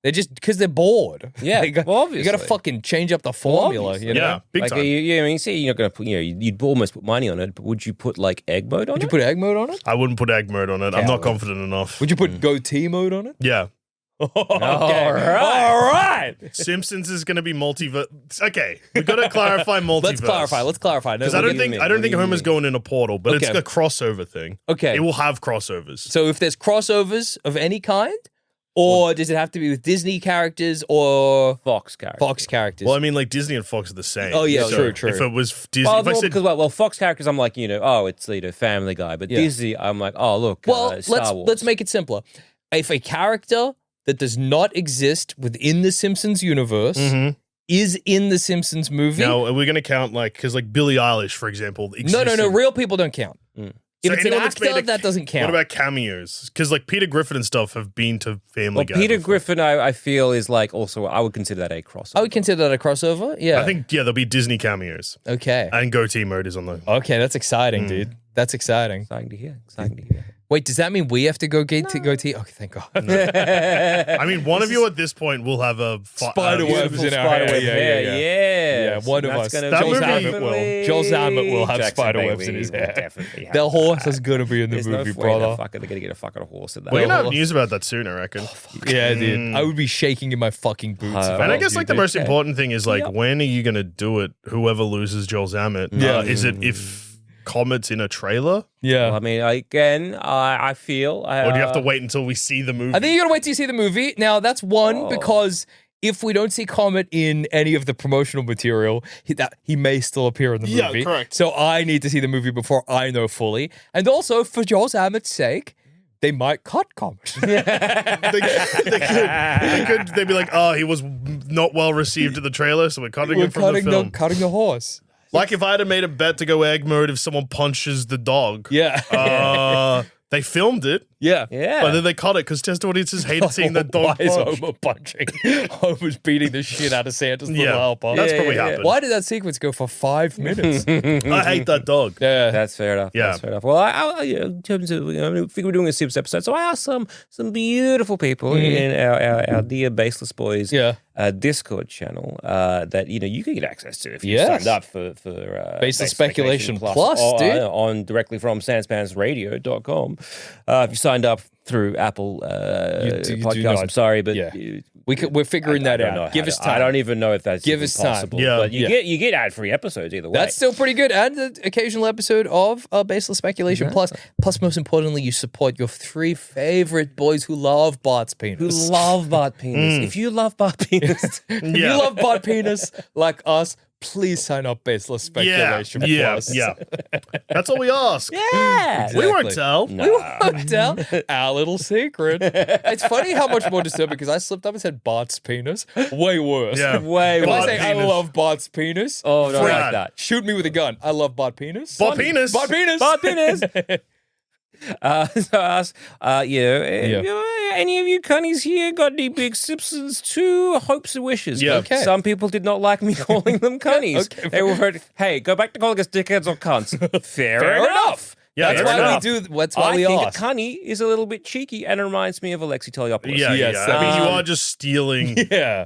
Speaker 2: they're just because they're bored.
Speaker 1: Yeah, obviously.
Speaker 2: You got to fucking change up the formula. You know?
Speaker 3: Yeah, big time.
Speaker 1: I mean, you see, you're not going to put, you'd almost put money on it, but would you put like egg mode on it?
Speaker 2: Would you put egg mode on it?
Speaker 3: I wouldn't put egg mode on it. I'm not confident enough.
Speaker 2: Would you put goatee mode on it?
Speaker 3: Yeah.
Speaker 2: Okay. All right.
Speaker 3: Simpsons is going to be multiverse. Okay, we got to clarify multiverse.
Speaker 2: Let's clarify.
Speaker 3: Because I don't think Homer's going in a portal, but it's a crossover thing.
Speaker 2: Okay,
Speaker 3: it will have crossovers.
Speaker 2: So if there's crossovers of any kind, or does it have to be with Disney characters or
Speaker 1: Fox characters?
Speaker 3: Well, I mean, like Disney and Fox are the same.
Speaker 2: Oh yeah,
Speaker 3: so
Speaker 2: true.
Speaker 3: If it was Disney,
Speaker 1: because Fox characters, I'm like, it's Family Guy, but Disney, I'm like, oh look, Star Wars.
Speaker 2: Let's make it simpler. If a character that does not exist within the Simpsons universe is in the Simpsons movie.
Speaker 3: Now, are we going to count because Billie Eilish, for example, exists
Speaker 2: No. Real people don't count. If
Speaker 3: so
Speaker 2: it's an actor, that doesn't count.
Speaker 3: What about cameos? Because like Peter Griffin and stuff have been to Family Guy.
Speaker 1: Peter Griffin, I feel is like also I would consider that a crossover.
Speaker 2: I would consider that a crossover. Yeah,
Speaker 3: I think there'll be Disney cameos.
Speaker 2: Okay,
Speaker 3: and goatee mode is on the.
Speaker 2: Okay, that's exciting, dude. That's exciting.
Speaker 1: Exciting to hear.
Speaker 2: Wait, does that mean we have to go goatee? Okay, thank God.
Speaker 3: I mean, one of you at this point will have a
Speaker 2: spiderwebs in our hair. Yeah. One of us. Joel Zammett will have spiderwebs in his hair. The horse is going to be in the movie, brother.
Speaker 1: They're going to get a fucking horse in that.
Speaker 3: We're going to have news about that soon, I reckon.
Speaker 2: Yeah, dude. I would be shaking in my fucking boots.
Speaker 3: And I guess like the most important thing is like, when are you going to do it? Whoever loses Joel Zammett. Is it if Comet's in a trailer?
Speaker 2: Yeah.
Speaker 1: Well, I mean, again, I feel...
Speaker 3: or do you have to wait until we see the movie?
Speaker 2: I think you got to wait till you see the movie. Now, that's one, because if we don't see Comet in any of the promotional material, he may still appear in the movie.
Speaker 3: Yeah, correct.
Speaker 2: So I need to see the movie before I know fully. And also, for Joel Zammett's sake, they might cut Comet.
Speaker 3: They could. They'd be like, oh, he was not well received in the trailer, so we're cutting him from the film.
Speaker 2: Cutting the horse.
Speaker 3: Like if I had made a bet to go egg mode if someone punches the dog.
Speaker 2: Yeah.
Speaker 3: They filmed it.
Speaker 2: Yeah.
Speaker 3: But then they cut it because test audiences hated seeing the dog punch.
Speaker 2: Why is Homer punching? Homer's beating the shit out of Santa's little helper.
Speaker 3: That's probably happened.
Speaker 2: Why did that sequence go for 5 minutes?
Speaker 3: I hate that dog.
Speaker 1: Yeah. That's fair enough.
Speaker 3: Yeah.
Speaker 1: That's fair enough. Well, I in terms of, I think we're doing a Simpsons episode, so I asked some beautiful people in our dear Baseless Boys Discord channel that you can get access to if you signed up for
Speaker 2: Baseless Speculation Plus, dude.
Speaker 1: On directly from SANSPANTSradio.com. If you signed up through Apple podcast, I'm sorry, but
Speaker 2: we're figuring that out. Give us time.
Speaker 1: I don't even know if that's possible.
Speaker 3: Yeah.
Speaker 1: But you get ad-free episodes either way.
Speaker 2: That's still pretty good. And the occasional episode of Baseless Speculation Plus. Plus, most importantly, you support your 3 favorite boys who love Bart's penis.
Speaker 1: If you love Bart penis,
Speaker 2: you love Bart penis like us, please sign up Baseless Speculation Plus.
Speaker 3: Yeah. That's all we ask.
Speaker 1: Yeah.
Speaker 2: Exactly.
Speaker 3: We won't tell.
Speaker 2: No. We won't tell. Our little secret. It's funny how much more disturbing because I slipped up and said Bart's penis. Way worse.
Speaker 3: Yeah.
Speaker 2: If I say I love Bart's penis,
Speaker 1: don't like that.
Speaker 2: Shoot me with a gun. I love Bart penis.
Speaker 3: Bart penis.
Speaker 2: Bart penis.
Speaker 1: Bart penis. So I asked, any of you cunnies here got any big Simpsons 2 hopes and wishes?
Speaker 3: Yeah.
Speaker 2: Okay.
Speaker 1: Some people did not like me calling them cunnies. They were very, hey, go back to calling us dickheads or cunts. Fair enough.
Speaker 3: Yeah,
Speaker 2: that's why we do. That's why we
Speaker 1: think
Speaker 2: ask.
Speaker 1: a cunny is a little bit cheeky and it reminds me of Alexi Toliopoulos.
Speaker 3: Yeah.
Speaker 2: Yes,
Speaker 3: I mean, you are just stealing.
Speaker 2: Yeah.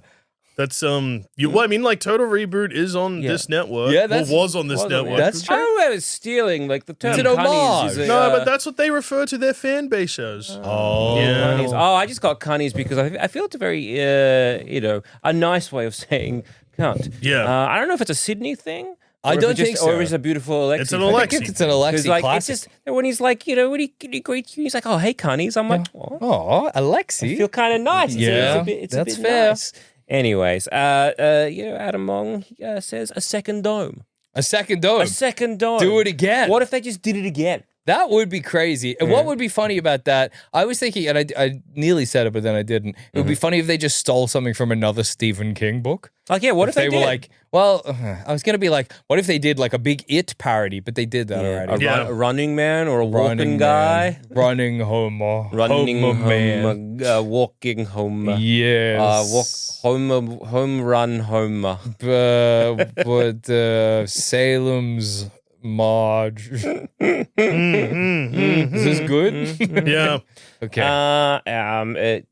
Speaker 3: That's Total Reboot is on this network.
Speaker 2: Yeah,
Speaker 3: was on this network.
Speaker 2: That's true.
Speaker 1: I don't know if it's stealing, like the term
Speaker 2: It's an
Speaker 1: cunnies is
Speaker 3: No, but that's what they refer to their fan base as.
Speaker 1: Cunnies. I just got cunnies because I feel it's a very, a nice way of saying cunt.
Speaker 3: Yeah.
Speaker 1: I don't know if it's a Sydney thing.
Speaker 2: I don't think so.
Speaker 1: Or is it a beautiful Alexi?
Speaker 3: It's an Alexi.
Speaker 2: I think it's an Alexi classic.
Speaker 1: It's just when he's like, when he greets you, he's like, oh, hey, cunnies. I'm like,
Speaker 2: oh, Alexi.
Speaker 1: I feel kind of nice.
Speaker 2: Yeah,
Speaker 1: it's
Speaker 2: that's
Speaker 1: a bit
Speaker 2: fair.
Speaker 1: Nice. Anyways, Adam Mong says a second dome.
Speaker 2: A second dome.
Speaker 1: A second dome.
Speaker 2: Do it again.
Speaker 1: What if they just did it again?
Speaker 2: That would be crazy. And what would be funny about that? I was thinking, and I nearly said it, but then I didn't. It would be funny if they just stole something from another Stephen King book.
Speaker 1: Like, yeah, what if they
Speaker 2: were like, well, I was going to be like, what if they did like a big It parody, but they did that already.
Speaker 1: A running man or a walking guy?
Speaker 2: Running homo.
Speaker 1: Running
Speaker 2: homo man.
Speaker 1: Walking homo.
Speaker 2: Yes.
Speaker 1: Home run homo.
Speaker 2: But Salem's Marge. Is this good?
Speaker 3: Yeah.
Speaker 2: Okay.
Speaker 1: I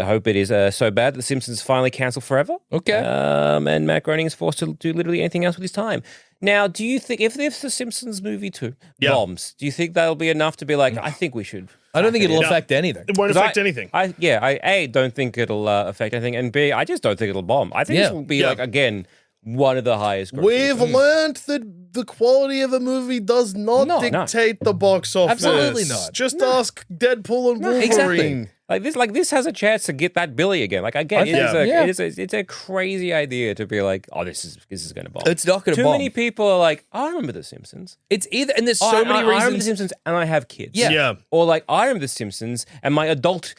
Speaker 1: hope it is so bad that The Simpsons finally cancelled forever.
Speaker 2: Okay.
Speaker 1: And Matt Groening is forced to do literally anything else with his time. Now, do you think if The Simpsons movie 2 bombs, do you think that'll be enough to be like, I think we should?
Speaker 2: I don't think it'll affect anything.
Speaker 3: It won't affect anything.
Speaker 1: I A, don't think it'll affect anything, and B, I just don't think it'll bomb. I think this will be like, again, one of the highest.
Speaker 3: We've learned that the quality of a movie does not dictate the box office.
Speaker 2: Absolutely not.
Speaker 3: Just ask Deadpool and Wolverine.
Speaker 2: Exactly.
Speaker 1: This has a chance to get that Billy again. Like again, it's a crazy idea to be like, oh, this is going to bomb.
Speaker 2: It's not going to bomb.
Speaker 1: Too many people are like, I remember The Simpsons.
Speaker 2: It's either, and there's so many reasons.
Speaker 1: I remember The Simpsons, and I have kids.
Speaker 2: Yeah.
Speaker 1: Or like, I remember The Simpsons, and my adult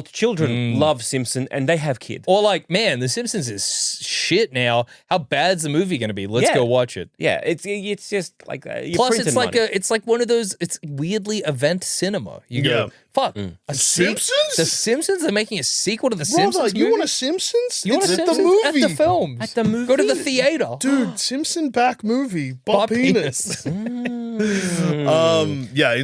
Speaker 1: children love Simpson, and they have kids.
Speaker 2: Or like, man, The Simpsons is shit now. How bad's the movie going to be? Let's go watch it.
Speaker 1: Yeah, it's just like
Speaker 2: plus it's like it's like one of those. It's weirdly event cinema. You go, fuck,
Speaker 3: Simpsons.
Speaker 2: The Simpsons. They're making a sequel to the Simpsons.
Speaker 3: You want a Simpsons?
Speaker 2: You want a Simpsons
Speaker 3: the movie
Speaker 2: at the films?
Speaker 1: At the movie?
Speaker 2: Go to the theater,
Speaker 3: dude. Simpson back movie. Bob Penis. In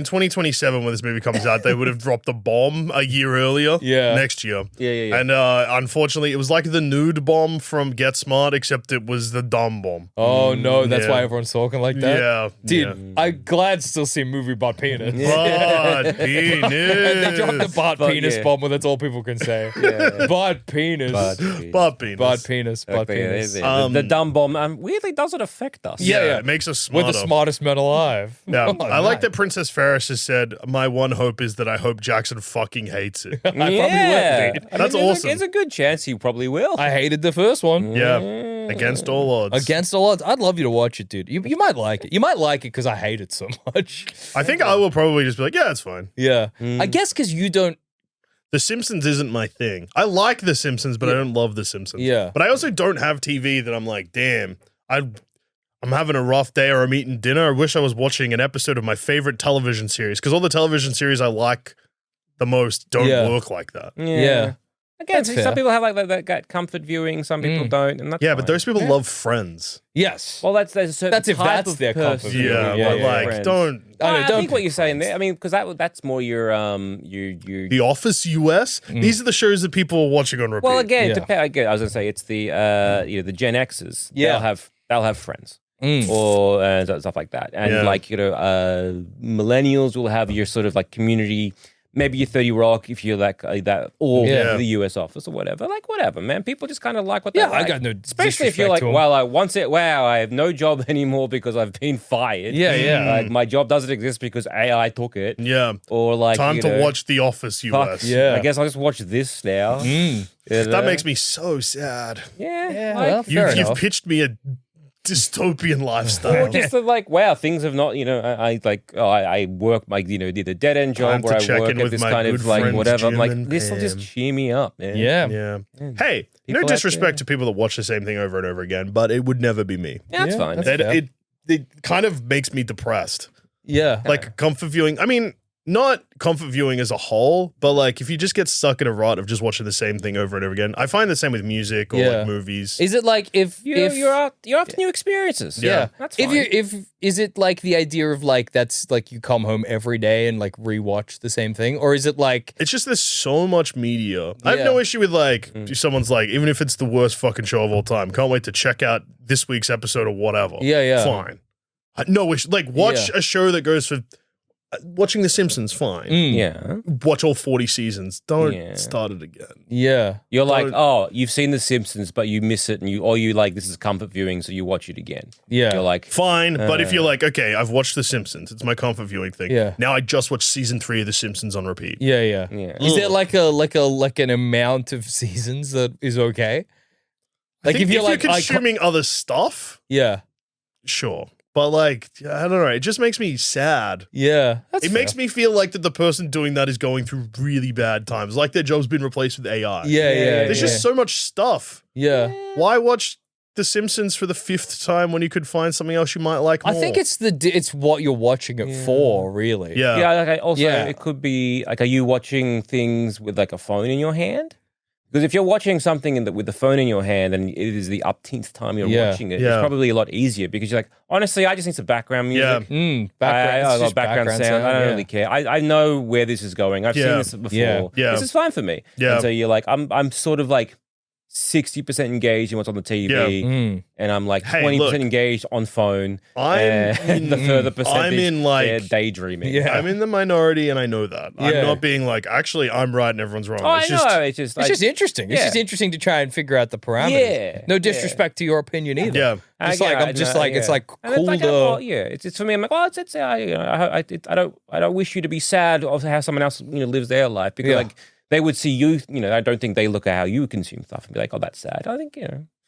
Speaker 3: 2027 when this movie comes out, they would have dropped the bomb a year earlier. Next year.
Speaker 1: Yeah.
Speaker 3: And unfortunately, it was like the nude bomb from Get Smart, except it was the dumb bomb.
Speaker 2: Oh no, that's why everyone's talking like that.
Speaker 3: Yeah,
Speaker 2: dude, I'm glad to still see a movie about penis.
Speaker 3: Butt penis.
Speaker 2: And they dropped the butt penis bomb, but that's all people can say. Butt penis.
Speaker 3: Butt penis.
Speaker 2: Butt penis. Butt penis.
Speaker 1: The dumb bomb weirdly doesn't affect us.
Speaker 3: Yeah, it makes us smarter.
Speaker 2: We're the smartest men alive.
Speaker 3: Yeah, I like that Princess Ferris has said, my one hope is that I hope Jackson fucking hates it.
Speaker 2: I probably will, dude.
Speaker 3: That's awesome.
Speaker 1: There's a good chance he probably will.
Speaker 2: I hated the first one.
Speaker 3: Yeah, against all odds.
Speaker 2: Against all odds. I'd love you to watch it, dude. You might like it. You might like it because I hate it so much.
Speaker 3: I think I will probably just be like, yeah, it's fine.
Speaker 2: Yeah. I guess because you don't.
Speaker 3: The Simpsons isn't my thing. I like The Simpsons, but I don't love The Simpsons.
Speaker 2: Yeah.
Speaker 3: But I also don't have TV that I'm like, damn, I'm having a rough day or I'm eating dinner. I wish I was watching an episode of my favorite television series because all the television series I like the most don't work like that.
Speaker 1: Yeah. Again, some people have like that comfort viewing, some people don't, and that's
Speaker 3: but those people love Friends.
Speaker 2: Yes.
Speaker 1: Well, that's a certain
Speaker 2: if
Speaker 1: type
Speaker 2: that's
Speaker 1: of
Speaker 2: their comfort
Speaker 1: person.
Speaker 2: viewing.
Speaker 3: But like, don't.
Speaker 1: I think what you're saying there. I mean, because that's more your
Speaker 3: The Office US. These are the shows that people are watching on repeat.
Speaker 1: Well, again, I was gonna say it's the the Gen Xers.
Speaker 2: Yeah.
Speaker 1: They'll have Friends. Or stuff like that, and millennials will have your sort of like community. Maybe you're 30 Rock if you're like that, or the US Office or whatever. Like whatever, man. People just kind of like what they like.
Speaker 2: I got no.
Speaker 1: Especially if you're like, well, I have no job anymore because I've been fired. Like my job doesn't exist because AI took it.
Speaker 3: Yeah.
Speaker 1: Or like
Speaker 3: time to watch The Office US.
Speaker 1: Yeah. I guess I'll just watch this now.
Speaker 3: That makes me so sad.
Speaker 1: Yeah.
Speaker 3: You've pitched me a dystopian lifestyle.
Speaker 1: Or just like, wow, things have not, I work my, the dead end job where I work at this kind of like whatever. I'm like, this will just cheer me up, man.
Speaker 3: Yeah. Hey, no disrespect to people that watch the same thing over and over again, but it would never be me.
Speaker 1: Yeah, that's fine.
Speaker 3: It kind of makes me depressed.
Speaker 2: Yeah.
Speaker 3: Like comfort viewing. I mean, not comfort viewing as a whole, but like if you just get stuck in a rut of just watching the same thing over and over again, I find the same with music or like movies.
Speaker 2: Is it like if
Speaker 1: you're after new experiences?
Speaker 3: Yeah,
Speaker 1: that's fine.
Speaker 2: If is it like the idea of like that's like you come home every day and like rewatch the same thing, or is it like
Speaker 3: it's just there's so much media? I have no issue with like if someone's like even if it's the worst fucking show of all time, can't wait to check out this week's episode or whatever. Fine. No issue. Like watch a show that goes for. Watching The Simpsons, fine.
Speaker 1: Yeah.
Speaker 3: Watch all 40 seasons. Don't start it again.
Speaker 2: Yeah.
Speaker 1: You're like, you've seen The Simpsons, but you miss it, and you like, this is comfort viewing, so you watch it again.
Speaker 2: Yeah.
Speaker 1: You're like,
Speaker 3: fine, but if you're like, okay, I've watched The Simpsons, it's my comfort viewing thing.
Speaker 2: Yeah.
Speaker 3: Now I just watched season 3 of The Simpsons on repeat.
Speaker 2: Yeah. Is there like an amount of seasons that is okay?
Speaker 3: Like if you're consuming other stuff.
Speaker 2: Yeah.
Speaker 3: Sure. But like, I don't know. It just makes me sad.
Speaker 2: Yeah.
Speaker 3: It makes me feel like that the person doing that is going through really bad times. Like their job's been replaced with AI.
Speaker 2: Yeah.
Speaker 3: There's just so much stuff.
Speaker 2: Yeah.
Speaker 3: Why watch The Simpsons for the 5th time when you could find something else you might like more?
Speaker 2: I think it's what you're watching it for, really.
Speaker 3: Yeah.
Speaker 1: Yeah, like it could be like, are you watching things with like a phone in your hand? Because if you're watching something with the phone in your hand and it is the upteenth time you're watching it, it's probably a lot easier because you're like, honestly, I just need some background music.
Speaker 3: Yeah.
Speaker 2: I
Speaker 1: got background sound. I don't really care. I know where this is going. I've seen this before.
Speaker 3: Yeah.
Speaker 1: This is fine for me.
Speaker 3: Yeah.
Speaker 1: And so you're like, I'm sort of like 60% engaged in what's on the TV, and I'm like 20% engaged on phone. The further percentage, they're daydreaming.
Speaker 3: Yeah. I'm in the minority, and I know that. I'm not being like, actually, I'm right and everyone's wrong.
Speaker 1: It's just
Speaker 2: interesting. It's just interesting to try and figure out the parameters. No disrespect to your opinion either.
Speaker 3: Yeah.
Speaker 2: It's like cool to.
Speaker 1: It's for me. I'm like, I don't wish you to be sad of how someone else lives their life because like. They would see you, I don't think they look at how you consume stuff and be like, oh, that's sad. I think,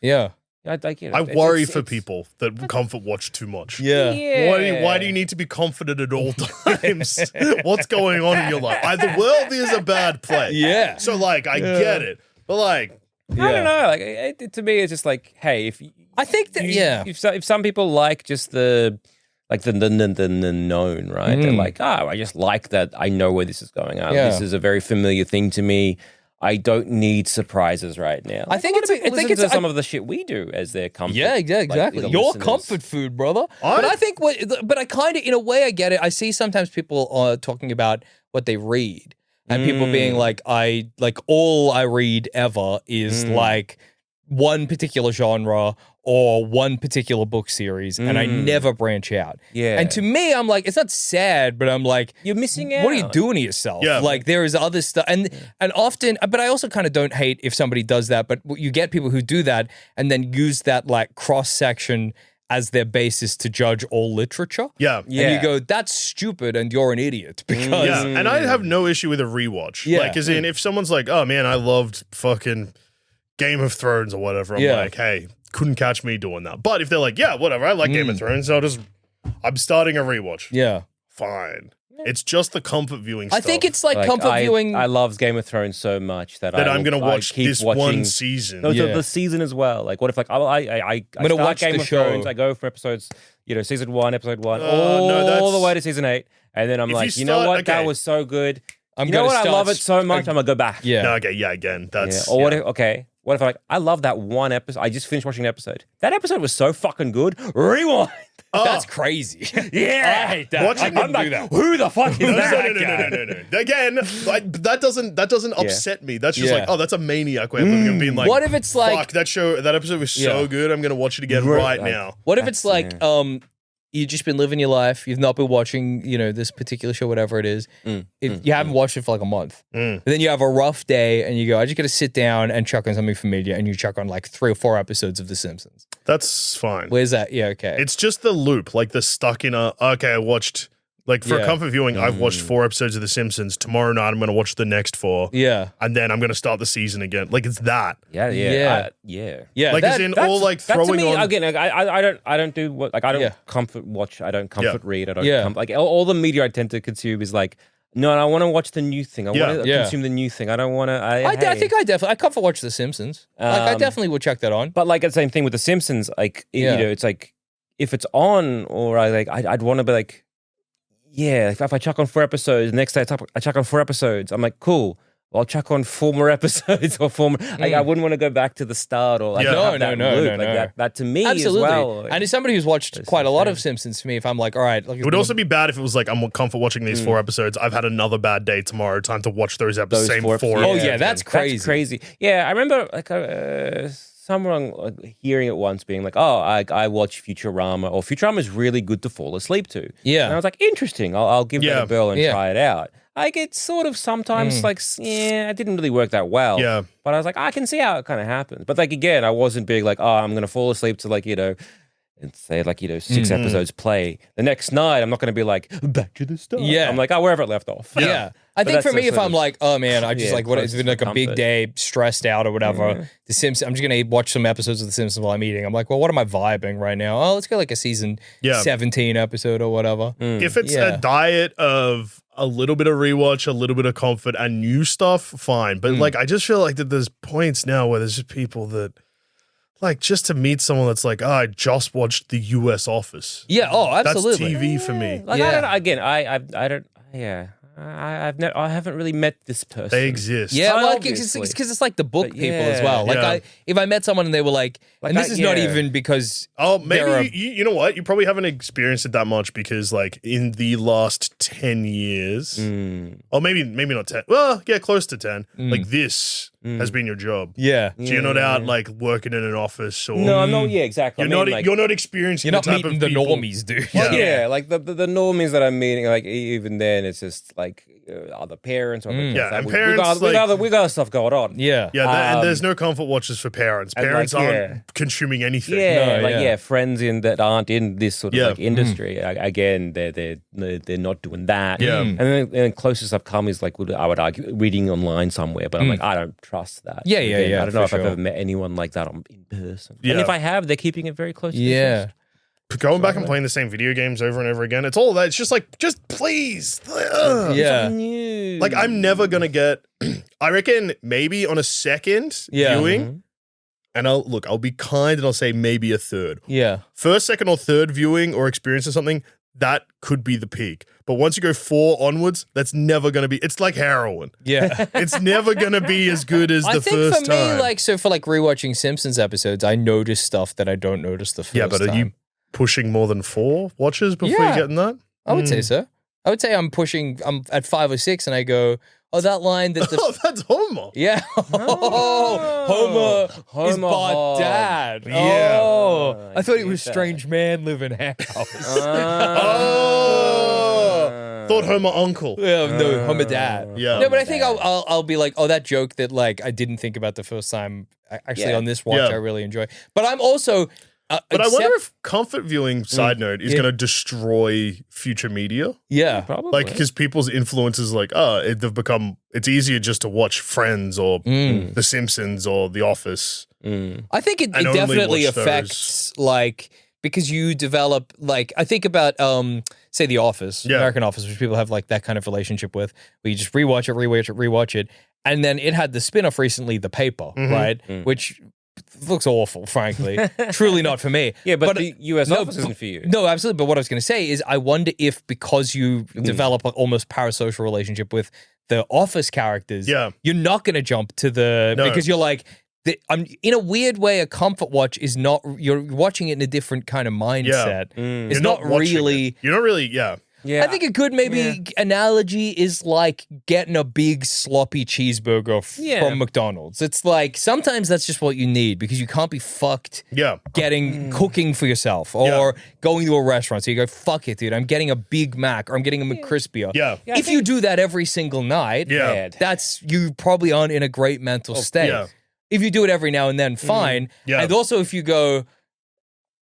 Speaker 2: Yeah.
Speaker 3: I worry for people that comfort watch too much.
Speaker 2: Yeah.
Speaker 3: Why do you need to be confident at all times? What's going on in your life? The world is a bad place.
Speaker 2: Yeah.
Speaker 3: So, like, I get it. But, like...
Speaker 1: I don't know. Like, to me, it's just like, hey,
Speaker 2: I think that,
Speaker 1: if some people like just the known, right? They're like, I just like that. I know where this is going on. This is a very familiar thing to me. I don't need surprises right now.
Speaker 2: I think it's
Speaker 1: some of the shit we do as their comfort.
Speaker 2: Yeah, exactly. Your comfort food, brother. But I think but I kind of, in a way, I get it. I see sometimes people talking about what they read and people being like, all I read ever is like one particular genre or one particular book series, and I never branch out.
Speaker 1: Yeah.
Speaker 2: And to me, I'm like, it's not sad, but I'm like,
Speaker 1: you're missing out.
Speaker 2: What are you doing to yourself?
Speaker 3: Yeah.
Speaker 2: Like, there is other stuff. And often, but I also kind of don't hate if somebody does that, but you get people who do that and then use that like cross-section as their basis to judge all literature.
Speaker 3: Yeah.
Speaker 2: And you go, that's stupid and you're an idiot because...
Speaker 3: Yeah, and I have no issue with a rewatch.
Speaker 2: Yeah.
Speaker 3: Like, as in, if someone's like, oh man, I loved fucking Game of Thrones or whatever, I'm like, hey, couldn't catch me doing that. But if they're like, yeah, whatever, I like Game of Thrones, I'm starting a rewatch.
Speaker 2: Yeah.
Speaker 3: Fine. It's just the comfort viewing stuff.
Speaker 2: I think it's like comfort viewing.
Speaker 1: I love Game of Thrones so much that I'm
Speaker 3: going to watch this one season.
Speaker 1: No, the season as well. Like, what if like I start
Speaker 2: watch
Speaker 1: Game
Speaker 2: the
Speaker 1: of
Speaker 2: show.
Speaker 1: Thrones, I go for episodes, season 1, episode 1, all the way to season 8, and then I'm like, you know what, that was so good. I love it so much, I'm gonna go back.
Speaker 2: Yeah.
Speaker 3: No, okay, yeah, again, that's...
Speaker 1: Or what if I love that one episode, I just finished watching an episode. That episode was so fucking good, rewind.
Speaker 2: That's crazy.
Speaker 1: Yeah.
Speaker 2: I hate that.
Speaker 3: I'm
Speaker 2: do that.
Speaker 1: Who the fuck is that?
Speaker 3: No. Again, that doesn't upset me. That's just like, oh, that's a maniac way of living and being like,
Speaker 2: what if it's like,
Speaker 3: fuck, that episode was so good, I'm gonna watch it again right now.
Speaker 2: What if it's like, you've just been living your life, you've not been watching, this particular show, whatever it is. If you haven't watched it for like a month. And then you have a rough day and you go, I just got to sit down and chuck on something familiar, and you chuck on like 3 or 4 episodes of The Simpsons.
Speaker 3: That's fine.
Speaker 2: Where's that? Yeah, okay.
Speaker 3: It's just the loop, like the stuck in I watched, like for comfort viewing, I've watched 4 episodes of The Simpsons. Tomorrow night I'm going to watch the next 4.
Speaker 2: Yeah.
Speaker 3: And then I'm going to start the season again. Like, it's that.
Speaker 1: Yeah.
Speaker 3: Like, as in all like throwing
Speaker 1: to me,
Speaker 3: on...
Speaker 1: Again, I don't do what, like, I don't comfort watch, I don't comfort read, I don't like all the media I tend to consume is like, no, I want to watch the new thing. I want to consume the new thing. I don't want to. I
Speaker 2: think I comfort watch The Simpsons. I definitely would check that on.
Speaker 1: But like the same thing with The Simpsons. Like it's like if it's on, or I'd want to be like, if I chuck on 4 episodes, the next day I chuck on 4 episodes. I'm like, cool. I'll chuck on 4 more episodes or 4 more. Like, I wouldn't want to go back to the start or like
Speaker 2: No.
Speaker 1: Like that to me
Speaker 2: Absolutely.
Speaker 1: as well.
Speaker 2: And as somebody who's watched quite a lot of Simpsons, for me, if I'm like, all right,
Speaker 3: it would also be bad if it was like, I'm comfort watching these 4 episodes. I've had another bad day tomorrow. Time to watch those episodes. Same 4 episodes.
Speaker 2: Oh yeah, that's crazy.
Speaker 1: That's crazy. Yeah, I remember like someone hearing it once, being like, "Oh, I watch Futurama, or Futurama is really good to fall asleep to."
Speaker 2: Yeah,
Speaker 1: and I was like, "Interesting. I'll give that a bell and try it out." Like, it's sort of sometimes like, it didn't really work that well.
Speaker 3: Yeah.
Speaker 1: But I was like, I can see how it kind of happens. But like, again, I wasn't big like, oh, I'm going to fall asleep to like, and say like 6 episodes play. The next night, I'm not going to be like back to the start.
Speaker 2: Yeah,
Speaker 1: I'm like, oh, wherever it left off.
Speaker 2: Yeah. I think for me, if I'm like, oh man, I just like what it's been like a big day, stressed out or whatever. The Simpsons. I'm just gonna watch some episodes of The Simpsons while I'm eating. I'm like, well, what am I vibing right now? Oh, let's go like a season 17 episode or whatever.
Speaker 3: If it's a diet of a little bit of rewatch, a little bit of comfort, and new stuff, fine. But like, I just feel like that there's points now where there's just people that. Like, just to meet someone that's like, I just watched the U.S. Office.
Speaker 2: Yeah, absolutely.
Speaker 3: That's TV for me.
Speaker 1: Like, I don't know. Again, I don't. Yeah, I haven't really met this person.
Speaker 3: They exist.
Speaker 2: Yeah, well, because it's like the book people as well. Like, if I met someone and they were like and this is not even because
Speaker 3: maybe you know what? You probably haven't experienced it that much because like in the last 10 years, or maybe not 10. Well, yeah, close to 10. Like this has been your job.
Speaker 2: Yeah.
Speaker 3: So you're not out like working in an office or
Speaker 1: no, I'm not. Yeah, exactly.
Speaker 3: You're not experiencing.
Speaker 2: You're not
Speaker 3: the type
Speaker 2: meeting
Speaker 3: of
Speaker 2: the
Speaker 3: people.
Speaker 2: normies, dude.
Speaker 1: Yeah, like the normies that I'm meeting. Like even then, it's just like other parents or and
Speaker 3: parents
Speaker 1: we got stuff going on.
Speaker 2: Yeah,
Speaker 3: and there's no comfort watches for parents. Parents aren't consuming anything.
Speaker 1: Yeah, friends that aren't in this sort of like industry. Again, they're not doing that.
Speaker 3: Yeah,
Speaker 1: and then closest I've come is like I would argue reading online somewhere, but I'm like I don't trust that.
Speaker 2: Yeah.
Speaker 1: I don't know if I've ever met anyone like that in person. And if I have, they're keeping it very close. To their chest.
Speaker 3: Going back and playing the same video games over and over again, it's all that. It's just like, just please. Like, I'm never going to get, I reckon maybe on a second viewing, and I'll be kind and I'll say maybe a third.
Speaker 2: Yeah.
Speaker 3: First, second, or third viewing or experience of something, that could be the peak. But once you go 4 onwards, that's never going to be, it's like heroin.
Speaker 2: Yeah.
Speaker 3: It's never going to be as good as the first time. I think for me,
Speaker 2: like, so for like rewatching Simpsons episodes, I notice stuff that I don't notice the first time.
Speaker 3: Yeah, but are you pushing more than 4 watches before you get in that?
Speaker 2: I would say so. I would say I'm at 5 or 6 and I go, oh, that line that
Speaker 3: oh, that's Homer.
Speaker 2: Yeah. Homer is by dad.
Speaker 3: Yeah.
Speaker 2: Oh, I thought it was strange man living house.
Speaker 3: Thought Homer uncle.
Speaker 2: Yeah, no, Homer dad.
Speaker 3: Yeah.
Speaker 2: No, but I think I'll be like, oh, that joke that like I didn't think about the first time. Actually, on this watch, I really enjoy. But I'm also.
Speaker 3: But I wonder if comfort viewing, side note, is going to destroy future media.
Speaker 2: Yeah,
Speaker 1: probably.
Speaker 3: Like, because people's influences, like, they've become, it's easier just to watch Friends or The Simpsons or The Office.
Speaker 2: I think it definitely affects, like, because you develop, like, I think about, say, The Office, American Office, which people have, like, that kind of relationship with, where you just rewatch it. And then it had the spin-off recently, The Paper, right? Which looks awful, frankly. Truly not for me.
Speaker 1: Yeah, but the US Office isn't for you.
Speaker 2: No, absolutely. But what I was going to say is I wonder if because you develop an almost parasocial relationship with the Office characters, you're not going to jump to because you're like, in a weird way, a comfort watch is not, you're watching it in a different kind of mindset. It's not really.
Speaker 3: You're not really,
Speaker 2: I think a good analogy is like getting a big sloppy cheeseburger from McDonald's. It's like sometimes that's just what you need because you can't be fucked cooking for yourself or going to a restaurant. So you go, fuck it, dude. I'm getting a Big Mac or I'm getting a McCrispy.
Speaker 3: Yeah.
Speaker 2: If you do that every single night, you probably aren't in a great mental state. Yeah. If you do it every now and then, fine. And also if you go,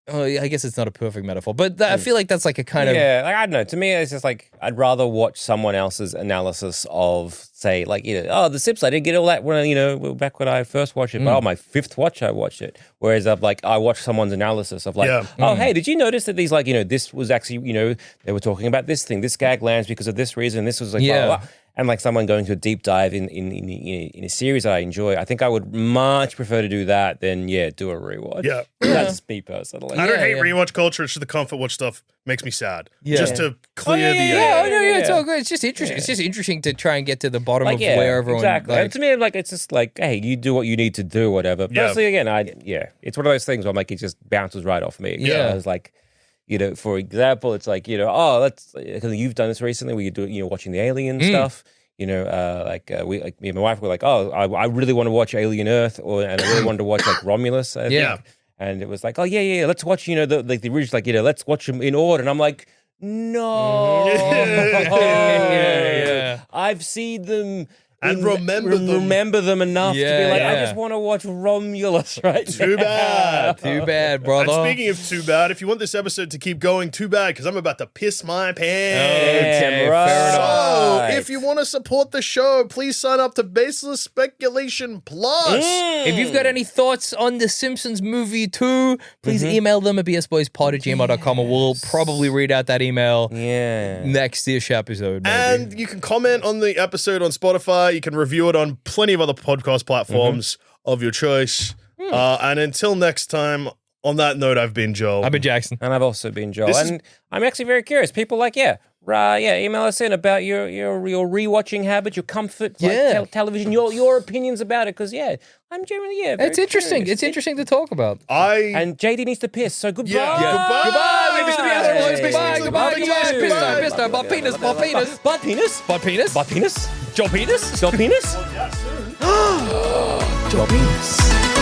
Speaker 2: oh, I guess it's not a perfect metaphor, but I feel like that's like a kind of...
Speaker 1: Yeah, like, I don't know. To me, it's just like, I'd rather watch someone else's analysis of, say, like, The Simpsons, I didn't get all that when, back when I first watched it, but my 5th watch, I watched it. Whereas I watched someone's analysis of like, hey, did you notice that these, like, this was actually, they were talking about this thing, this gag lands because of this reason, this was like, blah, blah, blah. And like someone going to a deep dive in a series that I enjoy, I think I would much prefer to do that than do a rewatch. Yeah, that's me personally.
Speaker 3: I don't hate rewatch culture. It's just the comfort watch stuff makes me sad. Just to clear the
Speaker 2: it's all good. It's just interesting. It's just interesting to try and get to the bottom of where everyone.
Speaker 1: Exactly.
Speaker 2: Like,
Speaker 1: to me, like it's just like, hey, you do what you need to do, whatever. Personally, again, it's one of those things where I'm like, it just bounces right off me.
Speaker 2: Yeah,
Speaker 1: it's like. For example, it's like, because you've done this recently where you do, watching the Alien stuff. Me and my wife were like, I really want to watch Alien Earth, and I really wanted to watch like Romulus. I think. And it was like, let's watch, the original, let's watch them in order. And I'm like, no, I've seen them
Speaker 3: And remember
Speaker 1: them enough to be like, I just want to watch Romulus right now.
Speaker 3: Too bad.
Speaker 2: Too bad, brother.
Speaker 3: And speaking of too bad, if you want this episode to keep going, too bad, because I'm about to piss my pants.
Speaker 2: Okay, fair enough.
Speaker 3: So, if you want to support the show, please sign up to Baseless Speculation Plus.
Speaker 2: If you've got any thoughts on the Simpsons movie too, please email them at bsboyspod@gmail.com, and we'll probably read out that email next-ish episode. Maybe.
Speaker 3: And you can comment on the episode on Spotify. You can review it on plenty of other podcast platforms of your choice. And until next time, on that note, I've been Joel.
Speaker 2: I've been Jackson.
Speaker 1: And I've also been Joel. And I'm actually very curious. People like, email us in about your rewatching habit, your comfort television, your opinions about it. Because I'm generally
Speaker 2: it's interesting. Curious. It's interesting to talk about.
Speaker 1: And JD needs to piss. So goodbye.
Speaker 3: Goodbye.
Speaker 2: Goodbye. Piss. Butt penis.
Speaker 1: Butt penis.
Speaker 2: Butt penis.
Speaker 1: Butt penis.
Speaker 2: Joe penis.
Speaker 1: Joe penis.
Speaker 2: Joe penis.